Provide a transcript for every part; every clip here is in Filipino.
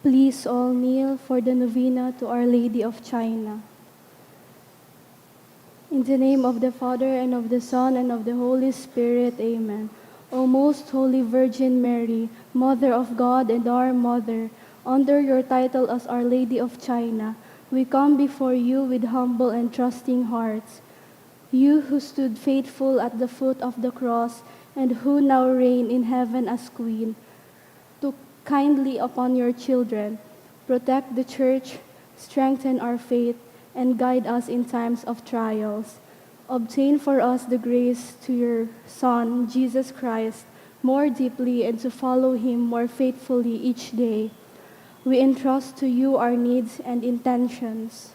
Please all kneel for the novena to Our Lady of China. In the name of the Father, and of the Son, and of the Holy Spirit, amen. O most holy Virgin Mary, Mother of God and our Mother, under your title as Our Lady of China, we come before you with humble and trusting hearts. You who stood faithful at the foot of the cross, and who now reign in heaven as Queen, look kindly upon your children, protect the Church, strengthen our faith, and guide us in times of trials. Obtain for us the grace to your Son, Jesus Christ, more deeply and to follow him more faithfully each day. We entrust to you our needs and intentions.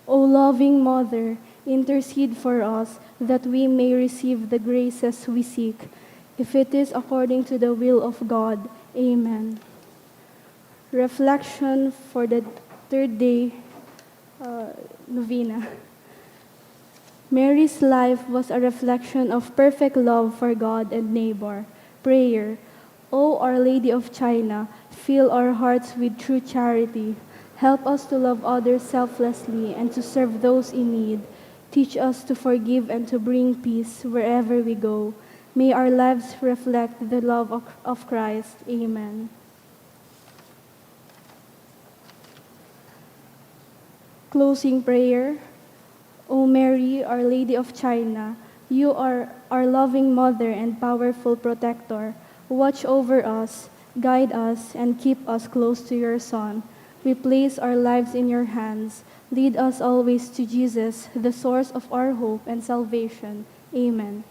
O loving Mother, intercede for us that we may receive the graces we seek, if it is according to the will of God. Amen. Reflection for the third day novena. Mary's life was a reflection of perfect love for God and neighbor. Prayer. O Our Lady of China, fill our hearts with true charity. Help us to love others selflessly and to serve those in need. Teach us to forgive and to bring peace wherever we go. May our lives reflect the love of Christ. Amen. Closing prayer. O Mary, Our Lady of China, you are our loving mother and powerful protector. Watch over us, guide us, and keep us close to your Son. We place our lives in your hands. Lead us always to Jesus, the source of our hope and salvation. Amen.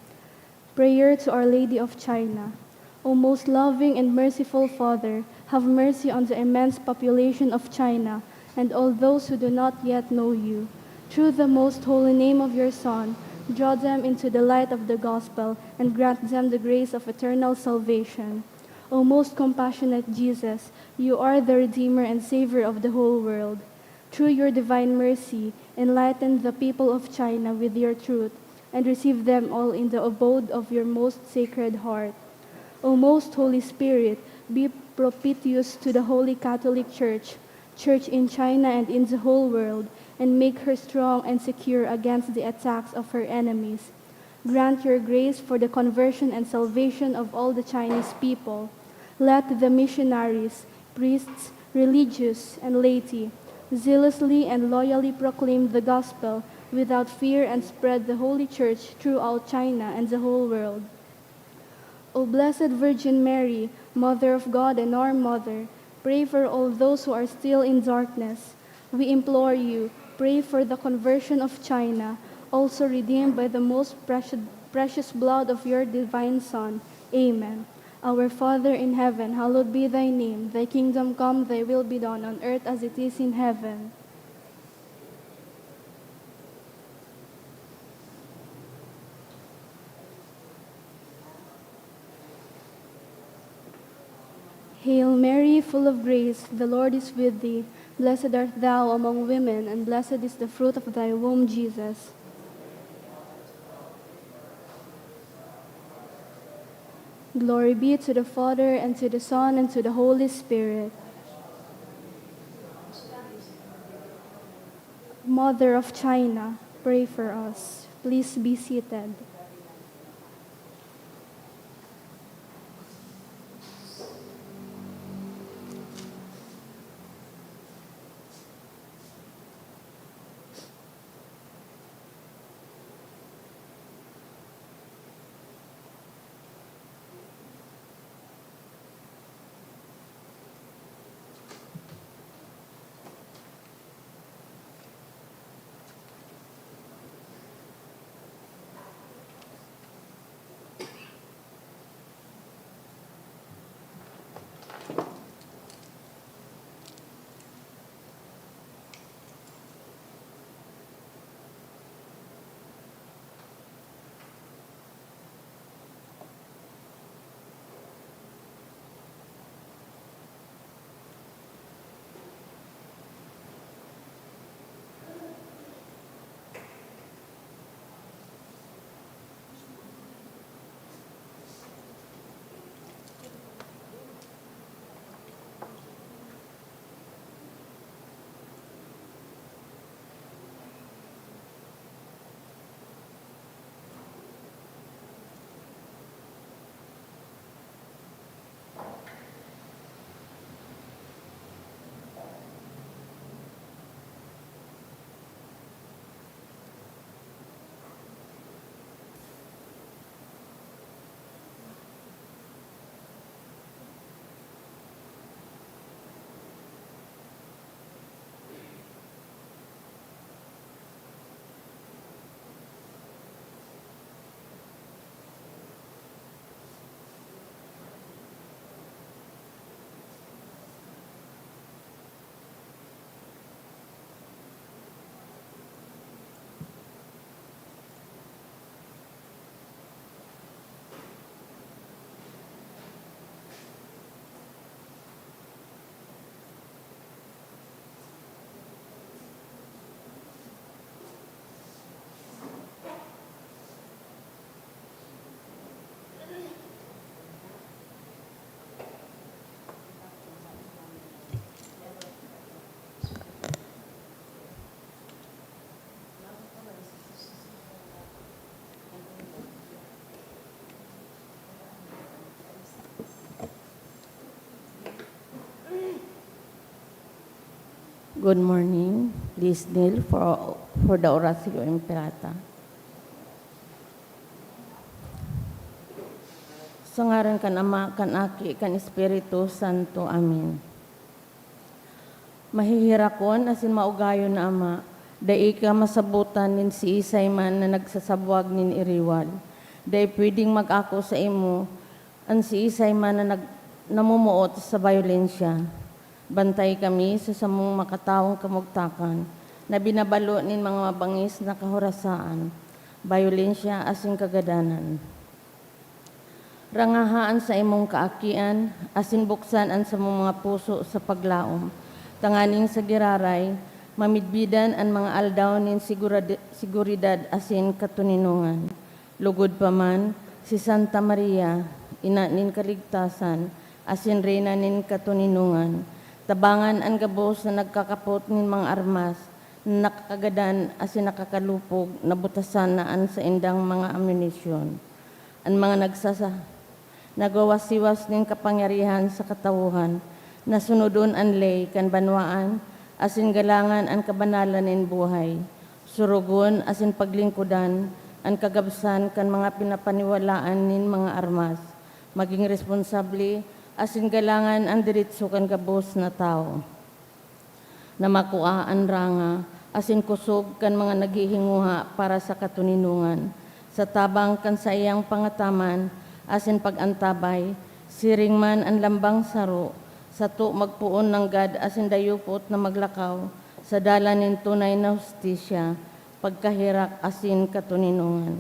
Prayer to Our Lady of China. O most loving and merciful Father, have mercy on the immense population of China and all those who do not yet know you. Through the most holy name of your Son, draw them into the light of the gospel and grant them the grace of eternal salvation. O most compassionate Jesus, you are the Redeemer and Savior of the whole world. Through your divine mercy, enlighten the people of China with your truth, and receive them all in the abode of your most sacred heart. O most Holy Spirit, be propitious to the Holy Catholic Church, Church in China and in the whole world, and make her strong and secure against the attacks of her enemies. Grant your grace for the conversion and salvation of all the Chinese people. Let the missionaries, priests, religious, and laity zealously and loyally proclaim the gospel without fear and spread the Holy Church throughout China and the whole world. O Blessed Virgin Mary, Mother of God and our Mother, pray for all those who are still in darkness. We implore you, pray for the conversion of China, also redeemed by the most precious blood of your divine Son. Amen. Our Father in heaven, hallowed be thy name. Thy kingdom come, thy will be done on earth as it is in heaven. Hail Mary, full of grace, the Lord is with thee. Blessed art thou among women, and blessed is the fruit of thy womb, Jesus. Glory be to the Father, and to the Son, and to the Holy Spirit. Mother of China, pray for us. Please be seated. Good morning. Please kneel for the Oratio Imperata. Sa ngaran kan Ama, kan Aki, kan Espiritu Santo. Amen. Mahihirakon asin maugayon na Ama, dai ka masabutan nin si Isay man na nagsasabwag nin iriwal. Dai pwedeng mag-ako sa imo, an si Isay man na namumuot sa violensya. Bantay kami sa samong makatawang kamugtakan, na binabalo nin mga mabangis na kahorasaan, violensya asin kagadanan. Rangahaan sa imong kaakian, asin buksan an sa mga puso sa paglaom. Tanganing sa giraray, mamidbidan ang mga aldaw nin siguridad asin katuninungan. Lugod pa man, si Santa Maria, ina nin kaligtasan, asin reyna nin katuninungan. Tabangan ang gabos na nagkakapot nin mga armas, nakakagadan asin nakakalupog, nabutasan naan sa indang mga amunisyon. Ang mga nagawasiwas nin kapangyarihan sa katawuhan, nasunodon ang lay kan banwaan, asin galangan ang kabanalan nin buhay, surugon asin paglingkudan, ang kagabsan kan mga pinapaniwalaan nin mga armas, maging responsable, asin galangan ang diritso kan gabos na tao, na makua ang ranga, asin kusog kan mga naghihinguha para sa katuninungan, sa tabang kan sa iyang pangataman, asin pagantabay, siring man ang lambang saro, sa to magpuon ng gad asin dayupot na maglakaw, sa dalanin tunay na hustisya, pagkahirak asin katuninungan.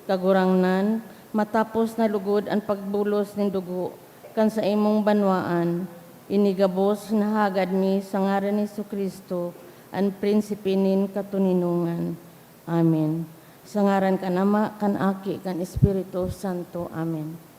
Kagurangnan, matapos na lugod ang pagbulos nin dugo, kan sa imong banwaan, inigabos hinahagad mi sa ngaran ni Jesucristo, ang prinsipe nin katuninungan. Amen. Sa ngaran kan Ama, kan Aki, kan Espiritu Santo. Amen.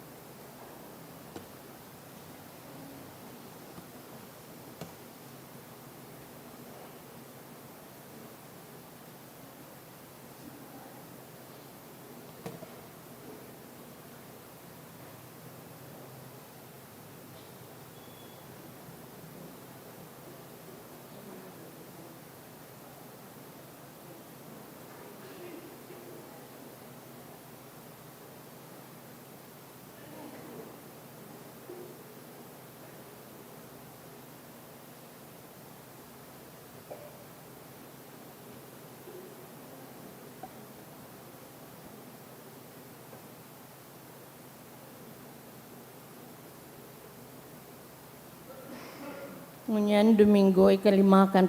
Ngunyan, Domingo, ikalimakan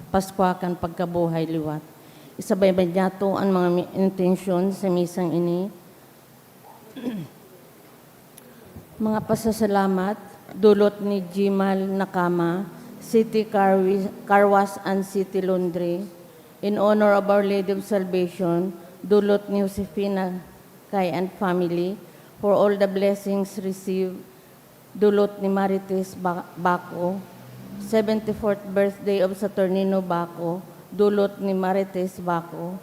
Paskwakan pagkabuhay liwat. Isabay banyato ang mga intensyon sa misang ini. Mga pasasalamat, dulot ni Jimal Nakama, City Carwas and City Laundry. In honor of Our Lady of Salvation, dulot ni Josefina Kay and family, for all the blessings received, dulot ni Marites Baco, 74th birthday of Saturnino Baco, dulot ni Marites Baco.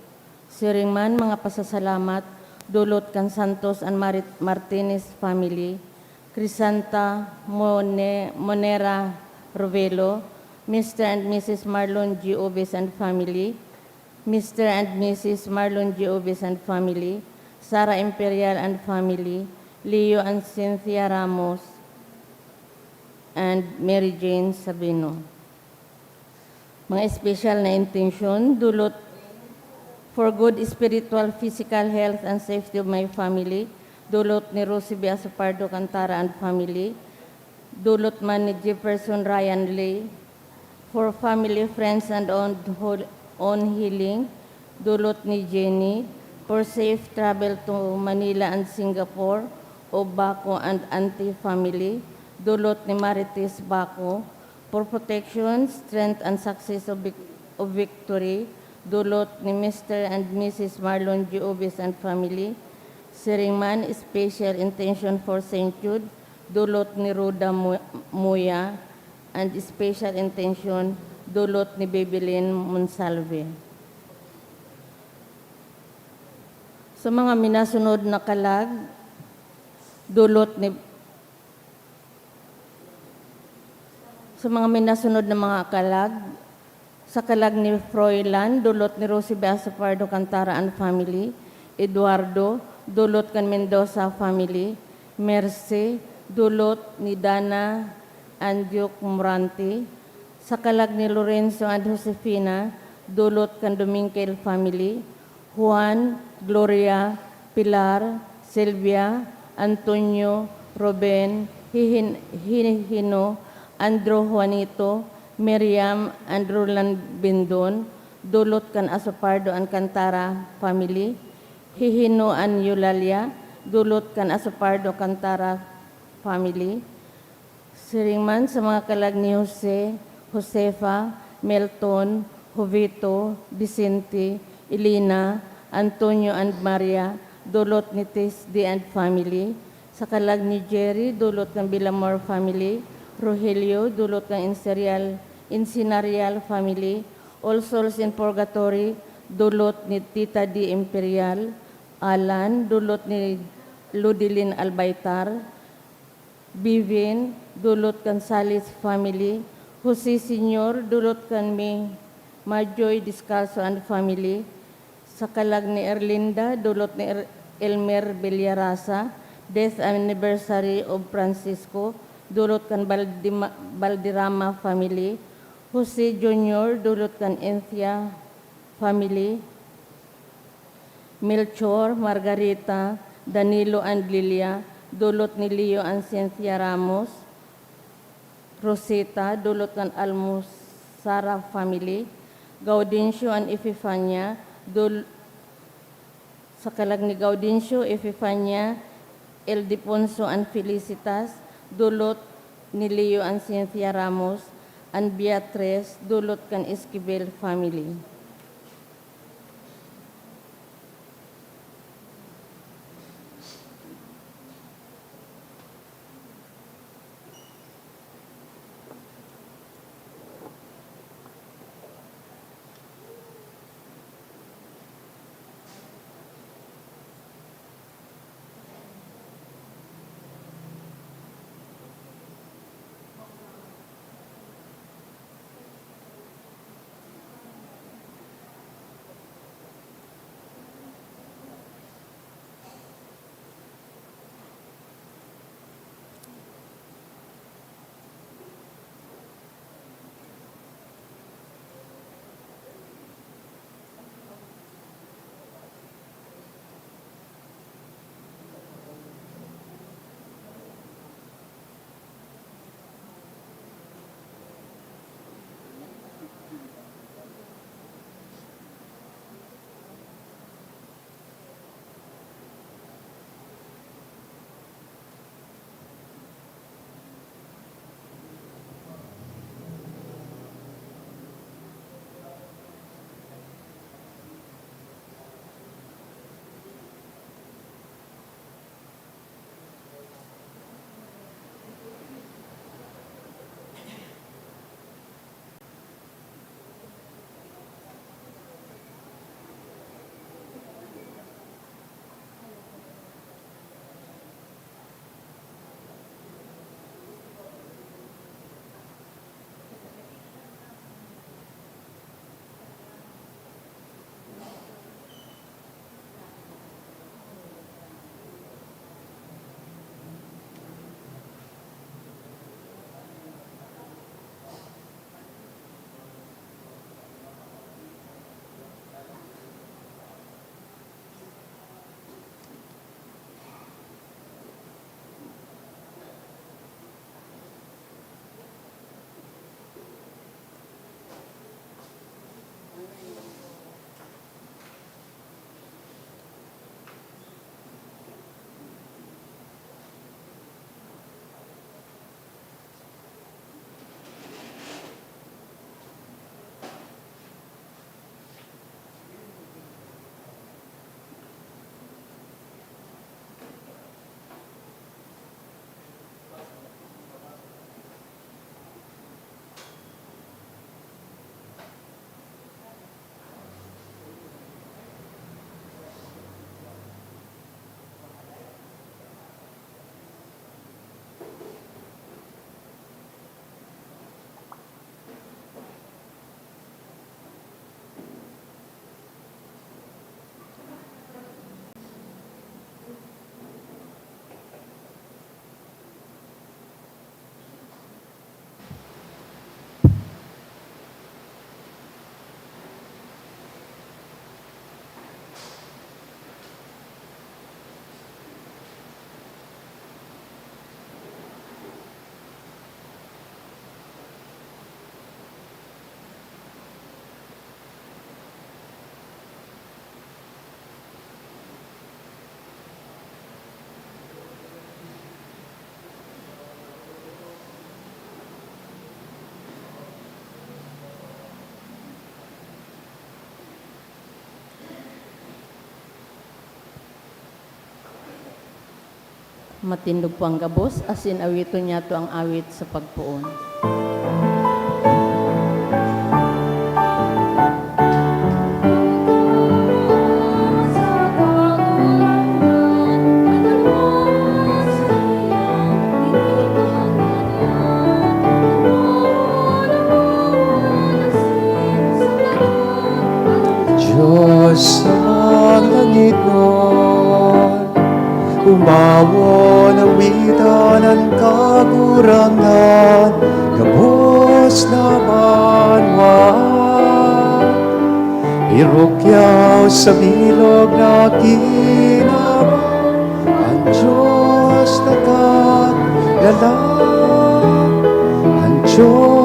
Siringman mga pasasalamat, dulot kan Santos and Martinez family, Crisanta Monera Rovelo, Mr. and Mrs. Marlon G. Obes and family, Mr. and Mrs. Marlon G. Obes and family, Sara Imperial and family, Leo and Cynthia Ramos, and Mary Jane Sabino. Mga special na intention, dulot for good spiritual, physical health and safety of my family, dulot ni Rosie Biasa Pardo Cantara and family, dulot man ni Jefferson Ryan Lee, for family, friends and on healing, dulot ni Jenny, for safe travel to Manila and Singapore, of Baco and Auntie family, dulot ni Marites Baco, for protection, strength, and success of victory, dulot ni Mr. and Mrs. Marlon G. Obes and family, Siringman, special intention for St. Jude, dulot ni Ruda Muya, and special intention, dulot ni Babylin Monsalve. Sa mga minasunod na kalag, dulot ni sa mga minasunod na mga kalag, Sa kalag ni Froilan, dulot ni Rosie Beaso Pardo Cantara and family. Eduardo, dulot kan Mendoza family. Mercy, dulot ni Dana Anjuk Morante. Sa kalag ni Lorenzo and Josefina, dulot kan Dominkel family. Juan, Gloria, Pilar, Silvia, Antonio, Ruben, Hino, Andrew Juanito, Miriam, and Roland Bindon, dulot kan Asopardo and Cantara family. Hihino and Eulalia, dulot kan Asopardo Cantara family. Siringman sa mga kalag ni Jose, Josefa, Melton, Jovito, Vicente, Elena, Antonio and Maria, dulot ni Tisdi and family. Sa kalag ni Jerry, dulot ng Villamor family. Rogelio, dulot ng Incinarial family. All Souls in Purgatory, dulot ni Tita D. Imperial. Alan, dulot ni Ludilin Albaitar. Bivin, dulot kan Salis family. Jose Senior, dulot kan Majoy Descalzo and family. Sa kalag ni Erlinda, dulot ni Elmer Villarasa. Death anniversary of Francisco, dulot kan Baldirama family. Jose Jr., dulot kan Enthia family. Melchor, Margarita, Danilo and Lilia, dulot ni Leo and Cynthia Ramos. Rosita, dulot kan Almusara family. Gaudencio and Epifania, sa kalag ni Gaudencio, Epifania, Ildefonso and Felicitas, dulot ni Leo and Cynthia Ramos, and Beatrice, dulot kan Esquivel family. Matindog po ang gabos, asin awito niya to ang awit sa pagpuon. Diyos sa langit nun, umawa ng wita ng kagurangan, gabos naman wag. Irukyaw sa bilog na kinabang, ang Diyos nagkagalang, ang Diyos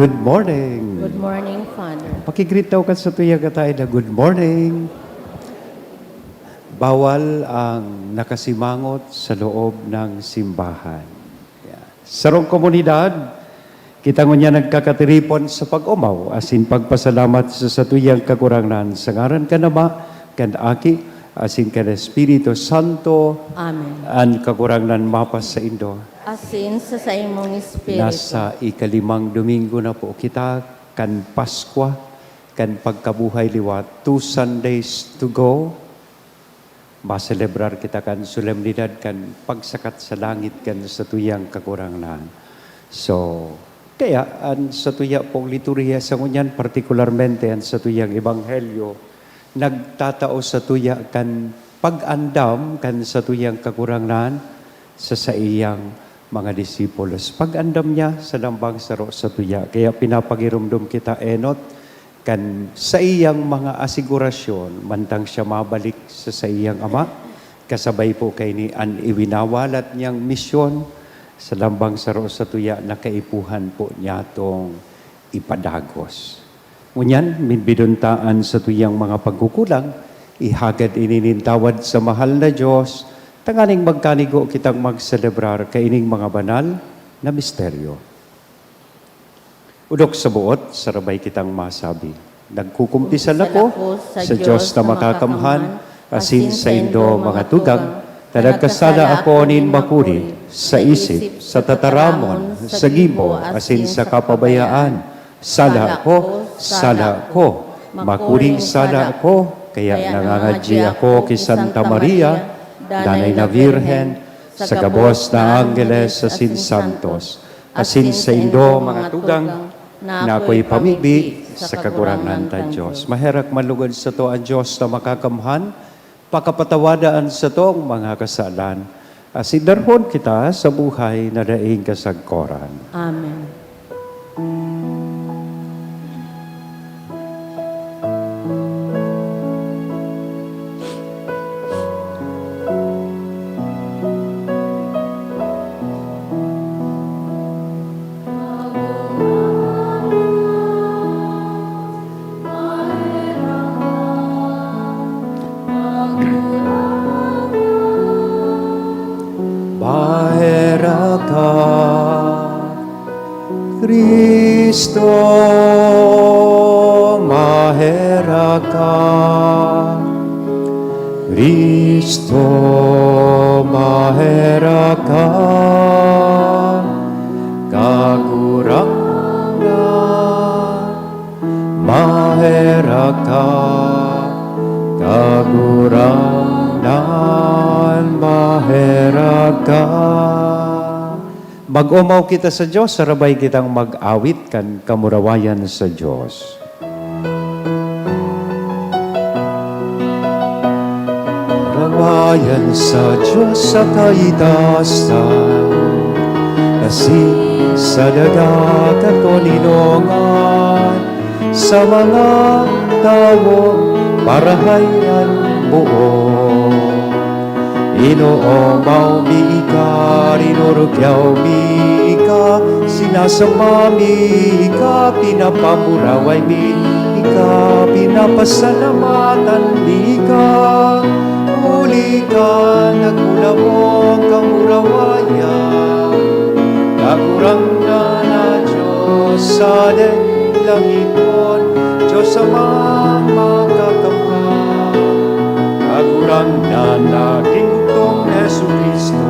Good morning. Good morning, Father. Pakigreet daw ka sa tuyag tayo na good morning. Bawal ang nakasimangot sa loob ng simbahan. Sarong komunidad, kita ngunya nagkakatiripon sa pag-umaw, asin pagpasalamat sa tuyang kakurangan sa ngaran ka nama, kan aki, asin kan Espiritu Santo, Amen. an kakurangan mapas sa Indo. Asin sa imong espiritu. Nasa ikalimang Domingo na po kita, kan Paskwa, kan pagkabuhay liwat. 2 Sundays to go. Maselebrar kita kan solemnidad, kan pagsakat sa langit, kan sa tuyang kakurangan. So, kaya ang sa tuya pong liturhiya sa ngunyan, partikularmente ang sa tuyang ebanghelyo, nagtatao sa tuya kan pag-andam, kan sa tuyang kakurangan, sa iyang mga disipulos. Pag-andam niya sa lambang saro sa tuya. Kaya pinapagirumdum kita enot kan sa iyang mga asigurasyon mantang siya mabalik sa iyang ama. Kasabay po kay ni an iwinawalat niyang misyon sa lambang saro sa tuya na kaipuhan po niya tong ipadagos. Ngunyan, minbiduntaan sa tuyang mga pagkukulang, ihagad ininintawad sa mahal na Diyos, tanganing magkanigo kitang magselebrar kaining mga banal na misteryo. Udok sa buot, sarabay kitang masabi. Nagkukumpisal ako sa Diyos na makakamhan, asin sa Indo mga tugang, nagkasala ako nin makuri, sa isip, sa tataramon, sa gibo, asin sa kapabayaan. Sala ko, makuring sala ko, kaya nangangadji ako kay Santa Maria, Danay na Virhen, sa gabos na Angeles, asin Santos, asin sa Indo mga tugang, na ako'y pamibi sa kakurangan ta Diyos. Maherak malugod sa to ang Diyos na makakamhan, pakapatawadaan sa to ang mga kasalan, asin darhon kita sa buhay na daing kasagkoran. Amen. Maheraka, Kristo, maheraka, Kristo, maheraka, kagurangan, maheraka, kagurangan, maheraka. Mag-umaw kita sa Diyos, sarabay kitang mag-awit kan kamurawayan sa Diyos. Rawayan sa Diyos sa kaitasan, asin sa dagat at toninongan, sa mga tao parahayan buo. Inoomaw mi ka, rinurukyaw mi ka, sinasama mi ka, pinapamuraway mi ka, pinapasalamatan mi ka, huli ka, nagulawang kamurawayan, kakurang na Diyos sa langiton, Diyos Ama, makakamtan. Kagurang na naging bugtong Yesu Kristo,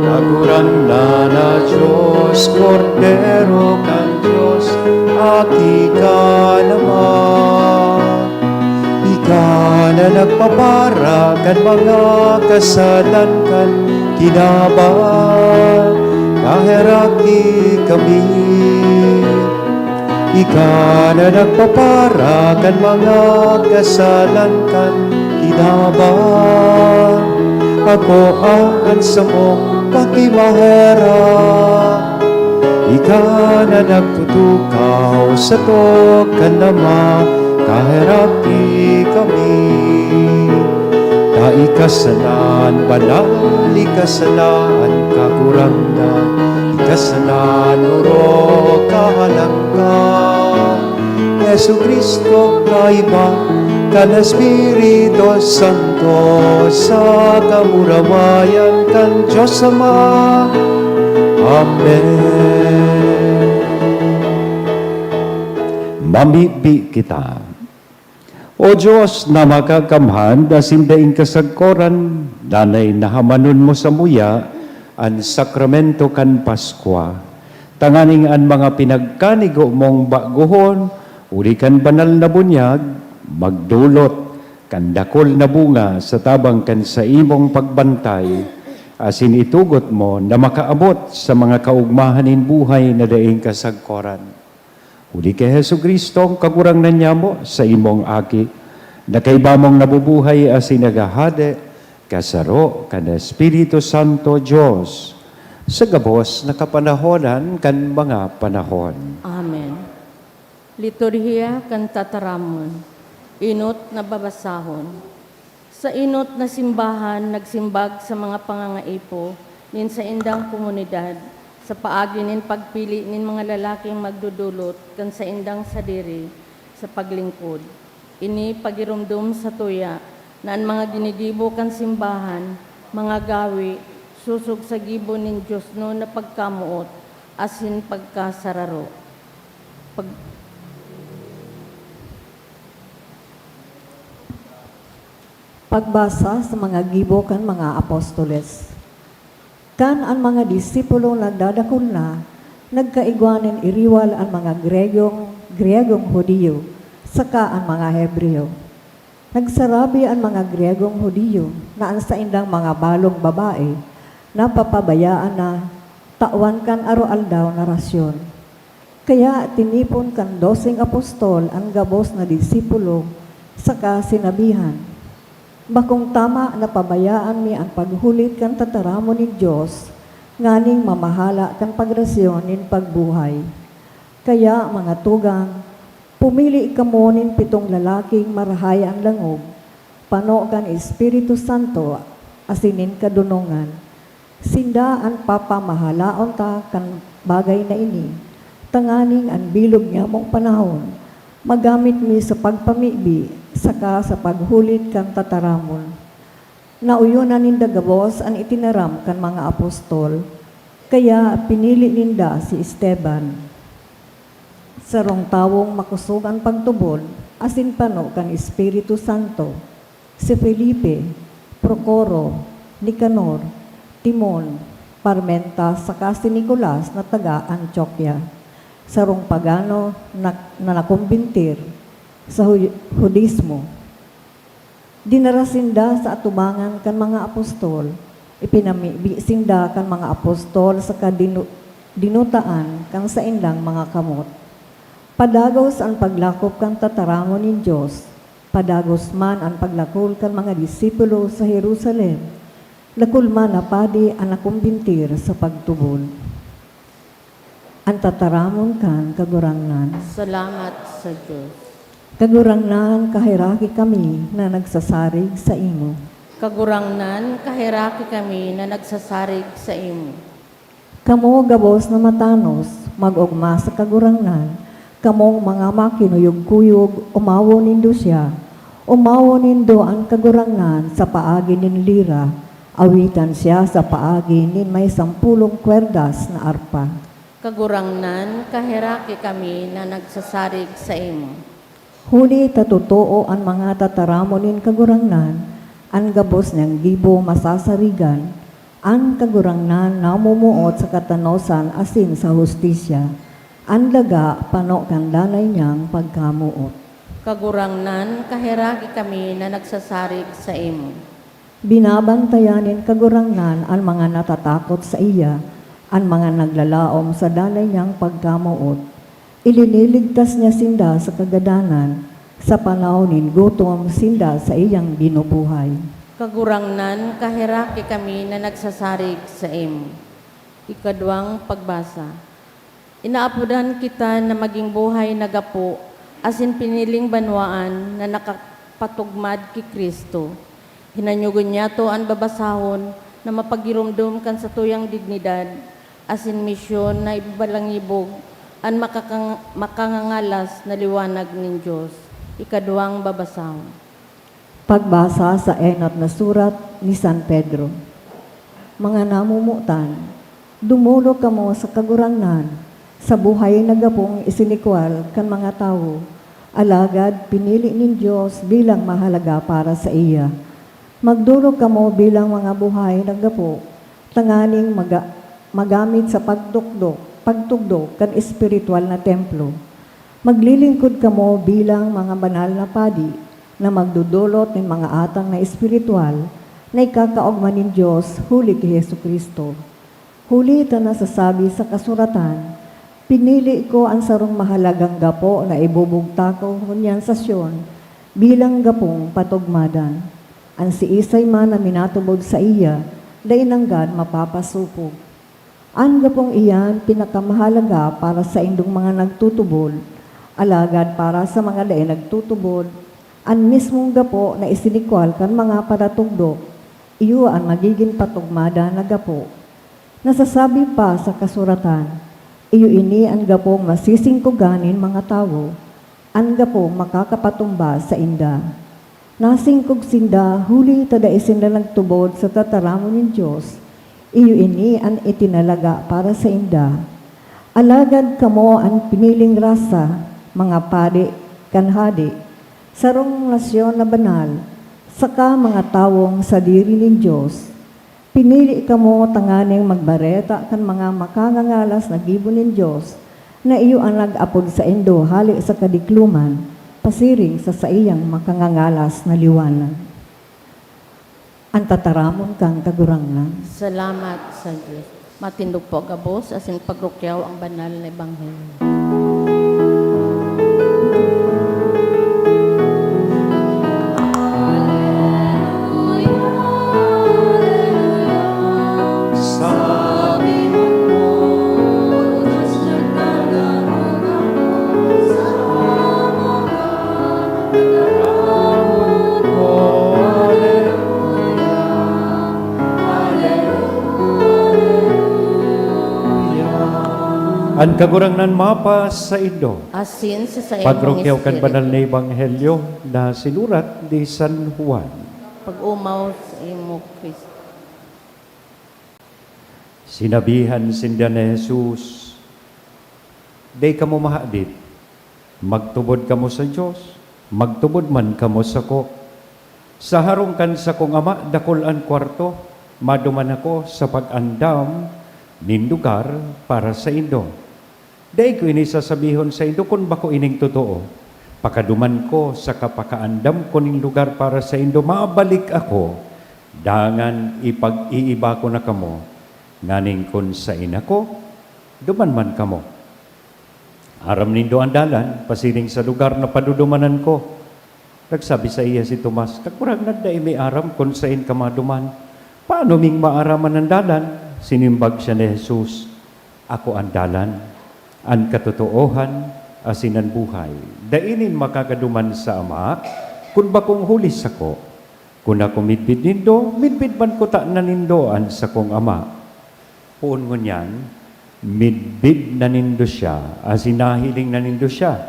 kagurang na Diyos, Kordero kan Diyos, aki ka naman. Ika na nagpapara kan mga kasalan kan kinaban, kaheraki kami. Ika na nagpapara kan mga kasalan kan kinaban, ako ang sa mong pakimahera. Ika na nagtutukaw sa to kanama, kaheraki kami. Ikasalan, banal, ikasalan, kakurangan, ikasalan, uro, kahalanggan. Yesu Kristo, kaiba, kan Espiritu Santo, sa kamuramayan kan Diyos Ama. Amen. Mamipi kita. O Diyos na makakamhan, dasim daing kasagkoran, danay nahamanon mo sa muya, ang sakramento kan Paskwa. Tanganing ang mga pinagkanigo mong baguhon, uli kan banal na bunyag, magdulot, kan dakol na bunga sa tabang kan sa imong pagbantay, asin itugot mo na makaabot sa mga kaugmahanin buhay na daing kasagkoran. Uli kay Hesu Kristo, kagurang na niya mo sa imong aki, na kay bamong nabubuhay as inagahade, kasaro, kan Espiritu Santo Diyos, sa gabos na kapanahonan kan mga panahon. Amen. Liturhiya kan tataramon, inot na babasahon. Sa inot na simbahan, nagsimbag sa mga pangangaipo, nin sa indang komunidad, sa paagi nin pagpili nin mga lalaking magdudulot kan sa indang sadiri sa paglingkod. Ini pagirumdum sa tuya na ang mga ginigibo kan simbahan, mga gawi, susog sa gibo nin Diyos no na pagkamuot, asin pagkasararo. Pagbasa sa mga gibo kan mga apostoles. Kan ang mga disipulo nagdadakol na, nagkaigwanan iriwal ang mga Griyegong Hudiyo, saka ang mga Hebreo. Nagsarabi ang mga Griyegong Hudiyo na ang sa indang mga balong babae, napapabayaan na tawan kan aro-aldaw na rasyon. Kaya tinipon kan 12 apostol ang gabos na disipulo, saka sinabihan, bakong tama na pabayaan mi ang paghulit kan tataramo ni Diyos, nganing mamahala kan pagrasyon nin pagbuhay. Kaya mga tugang, pumili kamo nin 7 lalaking marahay ang langog, pano kan Espiritu Santo, asinin kadunungan. Sinda ang papamahalaon ta kan bagay na ini, tanganing ang bilog niya mong panahon, magamit mi sa pagpamibi, saka sa paghulit kan tataramon. Nauyunan ninda gabos ang itinaram kan mga apostol, kaya pinili ninda si Esteban. Sarong tawong makusugan pagtubod, asin pano kan Espiritu Santo, si Felipe, Procoro, Nicanor, Timon, Parmenta, saka si Nicolas na taga Antioquia. Sarong pagano na nakumbintir sa Hudismo. Dinarasinda sa atubangan kan mga apostol, ipinamibisinda kan mga apostol sa dinutaan kan sa indang mga kamot. Padagos ang paglakop kan tataramo ni Diyos, padagos man ang paglakol kan mga disipulo sa Jerusalem, lakul man na padi ang nakumbintir sa pagtubol. Ang tataramon kan kagurangnan. Salamat sa Diyos. Kagurangnan kahiraki kami na nagsasarig sa imo. Kagurangnan, kahiraki kami na nagsasarig sa imo. Kamo gabos na matanos, mag-ugma sa kagurangnan, kamong mga makinuyog-kuyog, umawo nindo siya, umawo nindo ang kagurangnan sa paagi nin lira, awitan siya sa paagi nin may 10 kwerdas na arpa. Kagurangnan, kahiraki kami na nagsasarig sa imo. Huli tatutuo ang mga tataramonin kagurangnan, ang gabos ng gibo masasarigan, ang kagurangnan namumuot sa katanosan asin sa hustisya, ang daga pano kandanay niyang pagkamuot. Kagurangnan, kahiragi kami na nagsasarig sa imo. Binabantayanin kagurangnan ang mga natatakot sa iya, ang mga naglalaom sa danay niyang pagkamuot. Iliniligtas niya sinda sa kagadanan, sa panahon gutom sinda sa iyang binubuhay. Kagurangnan, kahiraki kami na nagsasarig sa imo. Ikadwang pagbasa. Inaapudan kita na maging buhay na gapo, asin piniling banwaan na nakapatugmad ki Kristo. Hinanyugon niya to ang babasahon na mapagirumdum kan sa tuyang dignidad, asin misyon na ibabalangibog ang makangangalas na liwanag ng Diyos. Ikadwang babasahon. Pagbasa sa enot na surat ni San Pedro. Mga namumutan, dumulo kamo sa kagurangnan, sa buhay na gapong isinikwal kan mga tao, alagad pinili ng Diyos bilang mahalaga para sa iya. Magdulog kamo bilang mga buhay na gapo, tanganing magamit sa pagtugdok kan espiritual na templo. Maglilingkod kamo bilang mga banal na padi na magdudulot ng mga atang na espiritual na ikakaugma ng Diyos huli kay Hesu Kristo. Huli ito nasasabi sa kasuratan, pinili ko ang sarong mahalagang gapo na ibubugta ko hunyan sa Sion bilang gapong patugmadan. Ang si Isay man na minatubod sa iya, dainanggad mapapasupog. Ang gapong iyan pinakamahalaga para sa indong mga nagtutubod, alagad para sa mga daing nagtutubod, ang mismong gapo na isinikwal kan mga paratugdok, iyo ang magiging patugmada na gapo. Nasasabi pa sa kasuratan, iyo ini ang gapong masisingkuganin mga tao, ang gapong makakapatumba sa inda. Nasingkog sinda, huli tada isinda nagtubod sa tataramon ng Diyos, iyo ini ang itinalaga para sa inda. Alagad kamo ang piniling rasa, mga pari, kanhadi, sarong nasyon na banal, saka mga tawong sa diri ng Diyos. Pinili kamo tanganing magbareta kan mga makangangalas na gibo ng Diyos, na iyo ang nag-apod sa indo hali sa kadikluman, pasiring sa saiyang makangangalas na liwanag. Ang tataramon kang kagurangnan. Salamat sa Diyos. Matindog po gabos, asin pagrukyaw ang banal na ebanghelyo. Ang kagurangnan mapas sa Indo. Asin sa imong Pagrukyaw kan espiritu. banal na ebanghelyo na sinurat ni San Juan. Pag-umaw sa imo Kristo. Sinabihan sinda ni Jesus, "Day kamo mahadit, magtubod kamo sa Dios, magtubod man kamo sa ko. Sa harong kan sa kong ama, dakol ang kwarto, maduman ako sa pag-andam nin lugar para sa Indo. Day ko ini sasabihon sa Indo kung bako ining totoo. Pakaduman ko sa kapakaandam ko ning lugar para sa Indo, maabalik ako, dangan ipag-iiba ko na kamo, nganing kun sa ina ko, duman man kamo. Aram nindo ang dalan, pasiring sa lugar na padudumanan ko." Nagsabi sa iya si Tomas, "Kakurang nagday may aram kung sain ka maduman. Paano ming maaraman ang dalan?" Sinimbag siya ni Jesus, "Ako ang dalan, ang katotoohan, asin ang buhay. Dainin makakaduman sa Ama, kung bakong hulis ako. Kung ako midbid nindo, midbid man ko ta nanindoan sa kong Ama." Puon mo niyan, midbid nanindo siya, asin nahiling nanindo siya.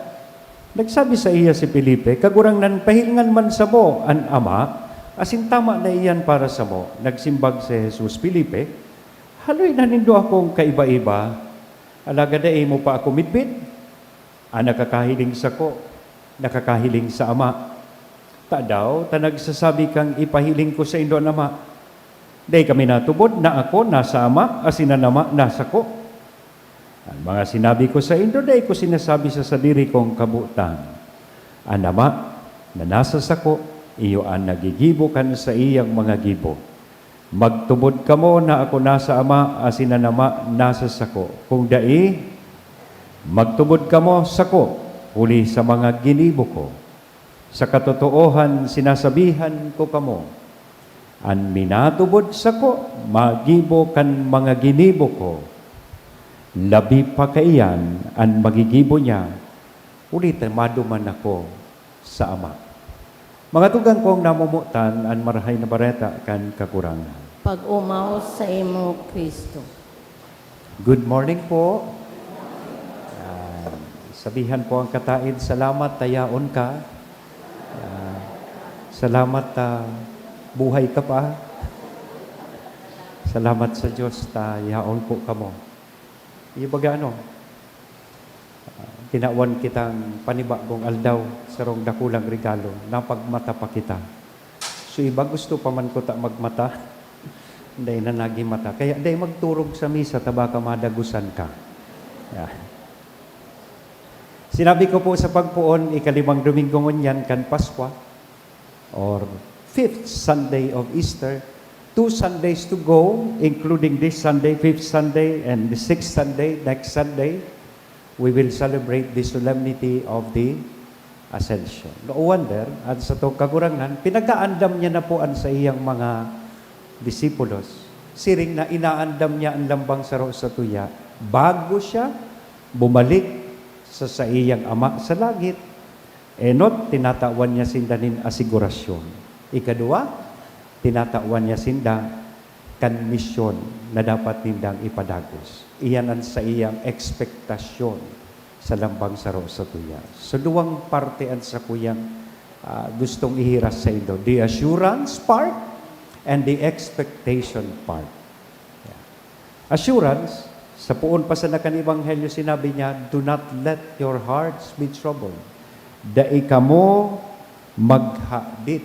Nagsabi sa iya si Felipe, "Kagurangnan pahilingan man sa mo ang Ama, asin tama na iyan para sa mo." Nagsimbag si Jesus, "Felipe, haloy nanindo akong kaiba-iba, alaga da mo pa ako midbid, nakakahiling sa ko, nakakahiling sa Ama. Ta daw, ta nagsasabi kang ipahiling ko sa Indo ang Ama. Day kami natubod na ako nasa Ama, asin na Ama nasa ko. Ang mga sinabi ko sa Indo, day ko sinasabi sa sadiri kong kabutan. Ang Ama na nasa sako, iyo ang nagigibo kan sa iyang mga gibo. Magtubod kamo na ako nasa Ama, asin na Ama nasa sako. Kung dai, magtubod kamo sako, huli sa mga ginibo ko. Sa katotoohan, sinasabihan ko kamo, an minatubod sako, magibo kan mga ginibo ko. Labi pa kaiyan, an magigibo niya, ulit maduman ako sa Ama. Mga tugang kong namumutan, an marahay na bareta kan kakurangan. Pag-umaw sa imo, Kristo. Good morning po. Sabihan po ang katain, salamat tayaon ka. Salamat buhay ka pa. Salamat sa Diyos yaon po kamo. Ibaga tinawan kitang panibagong aldaw sa rong dakulang regalo, napagmata pa kita. So iba gusto pa man ko ta magmata, hindi na nagi mata. Kaya hindi magturog sa misa, tabaka madagusan ka. Yeah. Sinabi ko po sa pagpuon, ikalimang Domingo ngunyan kan Paskwa, or 5th Sunday of Easter, 2 Sundays to go, including this Sunday, 5th Sunday, and the 6th Sunday, next Sunday, we will celebrate the solemnity of the Ascension. No wonder, at sa itong kagurangan, pinag-aandam niya na po an sa iyang mga disipulos. Siring na inaandam niya ang lambang saro sa tuya, bago siya bumalik sa iyang Ama sa langit, enot, tinatawan niya sindanin asigurasyon. Ikadua, tinatawan niya sinda kan misyon na dapat nindang ipadagos. Iyan ang sa iyang ekspektasyon sa lambang saro sa tuya. So, duwang parte ang sa kuyang gustong ihiras sa Indo. The assurance part and the expectation part. Yeah. Assurance, sa puon pa sa nakan-ebanghelyo, sinabi niya, do not let your hearts be troubled. Dai kamo maghadit.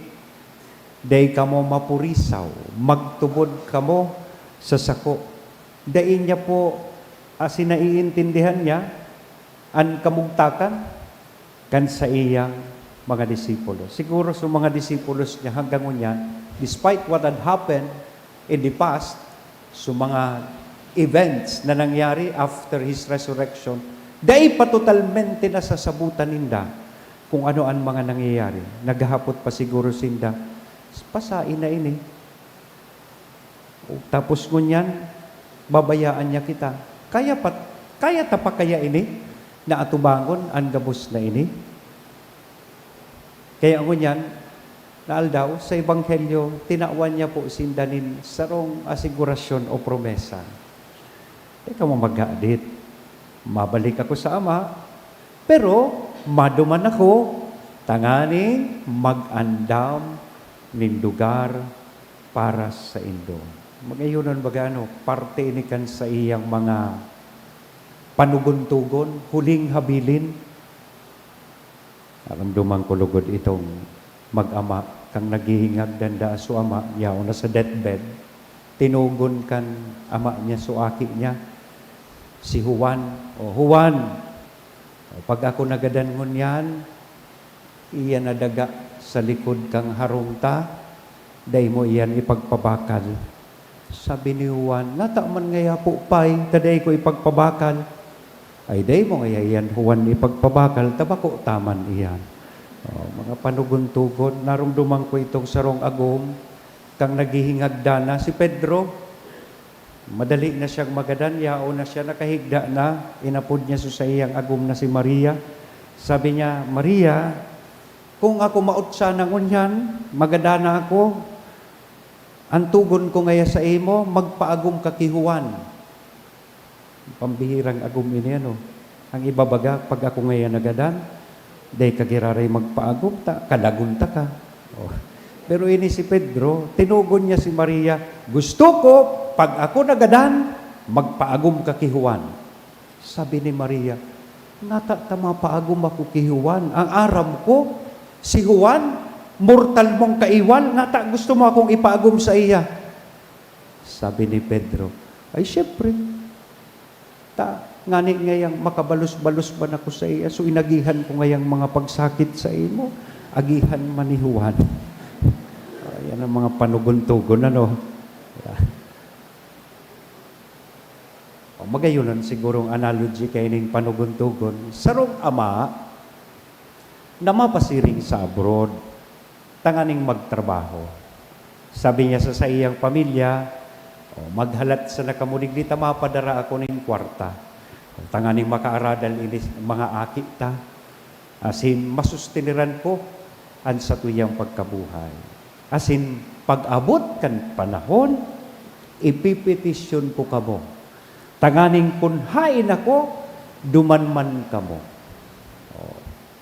Dai kamo mapurisaw. Magtubod kamo sa sako. Dai niya po naiintindihan niya ang kamugtakan kan sa iyang mga disipulo. Siguro sa mga disipulos niya hanggang niya, despite what had happened in the past, sa mga events na nangyari after His resurrection, dai pa totalmente nasasabutan ninda kung ano ang mga nangyayari. Naghahapot pa siguro sinda, pasain na ini. Tapos ngunyan, babayaan niya kita. Kaya ta pa kaya ini, na atubangon ang gabos na ini? Kaya ngunyan, naaldaw, sa Ebanghelyo, tinawan niya po sindanin sarong asigurasyon o promesa. Teka mo mag-aadit. Mabalik ako sa Ama, pero maduman ako, tanganing mag-andam nin lugar para sa Indo. Magayunan bagano, parte ini kan sa iyang mga panugon-tugon, huling habilin. Aramduman ko lugod itong mag-ama, kang naghihingag danda so Ama, yaw na sa deathbed, tinugon kan Ama niya so aki niya, si Juan, pag ako nagadangon yan, iyan na daga sa likod kang harungta, day mo iyan ipagpabakal. Sabi ni Juan, nataman ngaya po pay, taday ko ipagpabakal. Ay day mo ngaya iyan, Juan ipagpabakal, tabako taman iyan. Mga panugon-tugon, narumduman ko itong sarong agom, kang naghihingagdana si Pedro, madali na siyang magadan, yao na siya, nakahigda na, inapod niya sa iyang agom na si Maria. Sabi niya, Maria, kung ako mautsa ng unyan, magadana ako, ang tugon ko ngaya sa imo, magpaagom ka kihuan. Pambihirang agom ini, ang ibabaga, pag ako ngaya nagadan, day kagiraray magpaagom ta, kalagunta ka. Pero ini si Pedro, tinugon niya si Maria, gusto ko, pag ako nagadan, magpaagom ka kihuan. Sabi ni Maria, Nata tama paagom ako kay Juan. Ang aram ko, si Juan, mortal mong kaiwal, nata gusto mo akong ipaagom sa iya. Sabi ni Pedro, ay syempre, ngani ngayang makabalus-balus ba na ko sa iya, so inagihan ko ngayang mga pagsakit sa imo, agihan man ni Juan. Yan ang mga panugon-tugon, ano? Magayonan sigurong analogy kay ning panugon-tugon. Sarong ama na mapasiring sa abroad, tanganing magtrabaho. Sabi niya sa iyang pamilya, maghalat sa nakamunig dita, mapadara ako ning kwarta. Tanganing makaaradal inis mga aki ta, asin masustiniran ko an sa tuyang pagkabuhay. Asin pag-abot kan panahon, ipipetisyon ko kamo. Tanganing kunhain ako, dumanman kamo.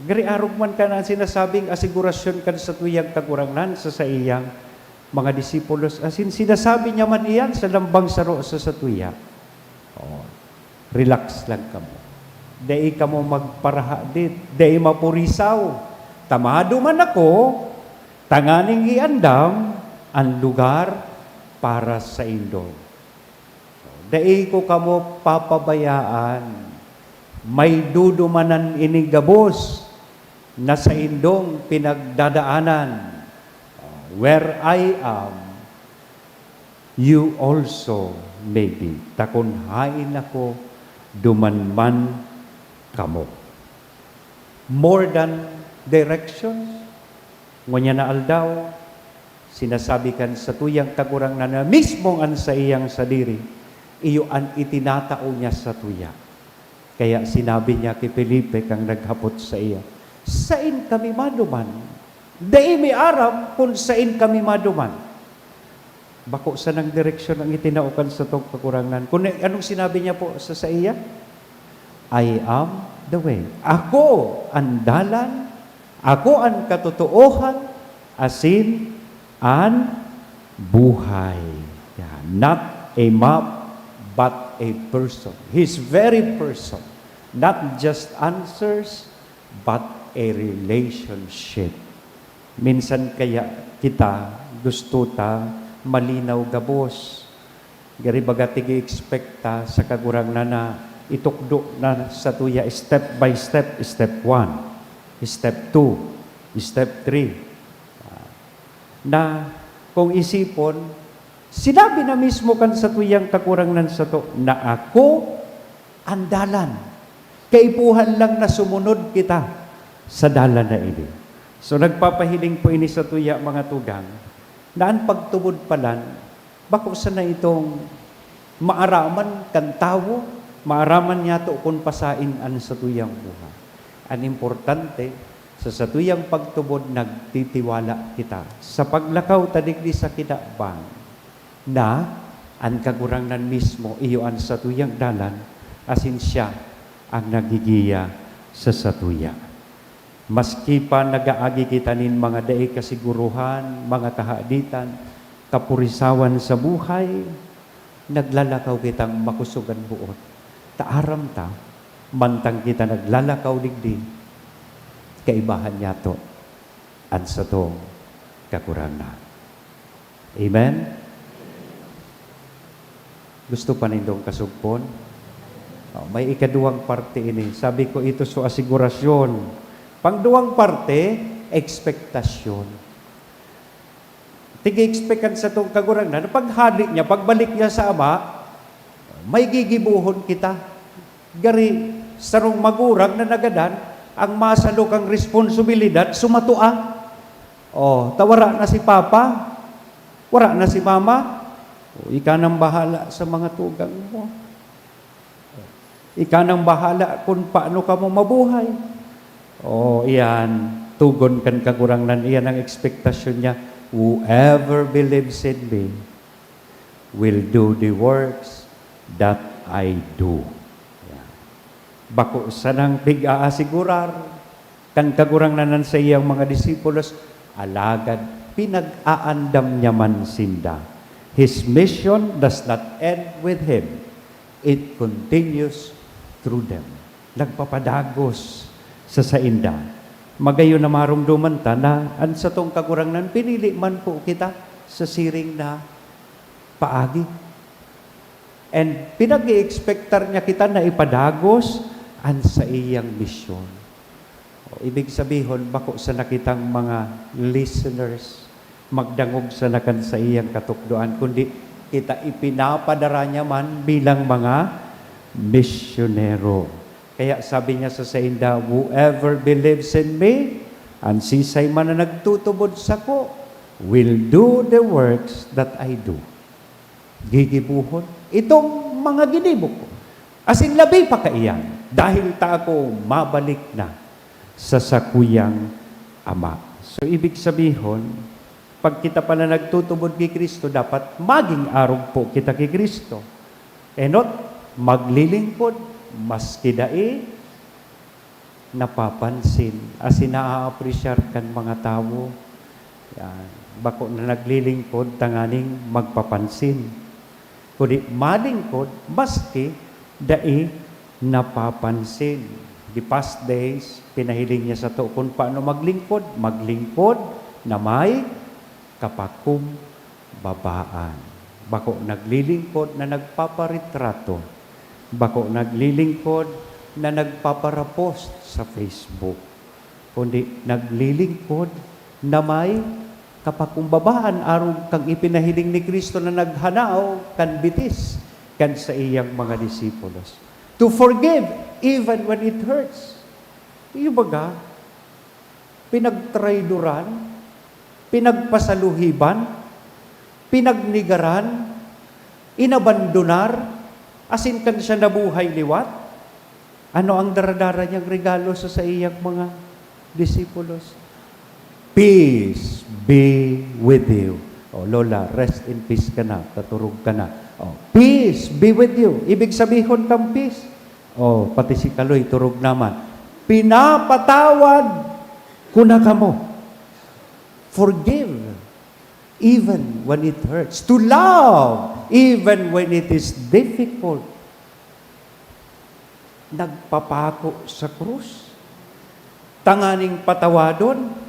Gari arog man ka na sinasabing asigurasyon kan sa tuyang kagurangan sa iyang mga disipulos. Asin sinasabi niya man iyan sa lambang saro sa tuya. Relax lang kamo. Dai kamo magparaha dit, dai mapurisaw. Tamado man ako, tanganing iandam ang lugar para sa indo. Dai ko kamo papabayaan, may dudumanan inigabos na sa indong pinagdadaanan. Where I am, you also may be. Takunhain ako, dumanman kamo. More than directions, ngunya na aldaw, sinasabi kan sa tuyang kagurang na mismong an sa iyang sadiri, iyo an itinatao niya sa tuya. Kaya sinabi niya kay Felipe kang naghapot sa iya, sain kami maduman? Dai mi aram kung sain kami maduman. Bako sa nang direksyon ang itinaukan sa tong kakurangan. Kung anong sinabi niya po sa iya? I am the way. Ako ang dalan, ako ang katotohan, asin an buhay. Yeah, not a map, but a person. His very person. Not just answers, but a relationship. Minsan kaya kita gusto ta malinaw gabos. Gari baga tigi-expect ta sa kagurang na itukdo na sa tuya step by step, step 1, step 2, step 3. Na kung isipon, sinabi na mismo kan sa tuyang kakurangan sa to, na ako ang dalan. Kaipuhan lang na sumunod kita sa dalan na ini. So nagpapahiling po ini sa tuya mga tugang, na ang pagtubod palan, bako sa na itong maaraman kan tawo, maaraman niya to kung pasain an sa tuyang buhay. Ang importante, sa tuyang pagtubod, nagtitiwala kita. Sa paglakaw tadigdi sa kinabang, na ang kagurangan mismo iyo ang satuyang dalan, asin siya ang nagigiya sa satuya. Maski pa nagaagi kita nin mga daig kasiguruhan, mga kahaditan, kapurisawan sa buhay, naglalakaw kitang makusugan buot. Taaram ta, mantang kita naglalakaw digdi, kaibahan niya to, ang sa tong kakurangan. Amen? Gusto pa nindong kasugpon? May ikaduwang parte ini. Sabi ko ito so asigurasyon. Pangduwang parte, ekspektasyon. Tigi-expectan sa itong kagurangan, paghalik niya, pagbalik niya sa Ama, may gigibuhon kita. Gari, sarong magurang na nagadan, ang masalukang responsibilidad, sumatua. Tawara na si Papa, wara na si Mama, ika nang bahala sa mga tugang mo. Ika nang bahala kung paano ka mo mabuhay. Iyan, tugon kan kagurangan, iyan ang ekspektasyon niya. Whoever believes in me will do the works that I do. Yan. Bako sa nang pig-aasigurar, kan kagurangan sa iyang mga disipulos, alagad, pinag-aandam niya man sinda. His mission does not end with him. It continues through them. nagpapadagos sa sainda. Magayon na marumduman ta na an sa tong kagurangnan, pinili man po kita sa siring na paagi. And pinag-i-expectar niya kita na ipadagos an sa iyang misyon. Ibig sabihin, bako sa nakitang mga listeners, magdangog sa nakan sa iyang katukdoan, kundi kita ipinapadara niya man bilang mga misyonero. Kaya sabi niya sa sainda, whoever believes in me, and sisay man na nagtutubod sa ko, will do the works that I do. Gigibuhon itong mga ginibok ko. As in, labi pa kaiyan, dahil ta ako mabalik na sa sakuyang Ama. So, ibig sabihin, pag kita pala nagtutubod kay Kristo, dapat maging arog po kita kay Kristo. E not, maglilingkod, maski dai, napapansin, as in na-appreciate kan mga tao. Yan. Bako na naglilingkod, tanganing magpapansin. Kundi malingkod, maski dai napapansin. The past days, pinahiling niya sa to kung paano maglingkod. Maglingkod na may kapakumbabaan. Bako naglilingkod na nagpaparitrato. Bako naglilingkod na nagpaparapost sa Facebook. Kundi naglilingkod na may kapakumbabaan aron kang ipinahiling ni Kristo na naghanaw kan bitis kan sa iyang mga disipulos. To forgive even when it hurts. Iyo baga, pinagtrayduran, pinagpasaluhiban, pinagnigaran, inabandonar, asin kan siya nabuhay liwat. Ano ang daradara niyang regalo sa iyang mga disipulos? Peace be with you. Oh, Lola, rest in peace ka na, taturog ka na. Oh, peace be with you. Ibig sabihin kang peace. Oh, pati si Kaloy, turog naman. Pinapatawad kuna ka mo. Forgive even when it hurts. To love even when it is difficult. Nagpapako sa krus. Tanganing patawadon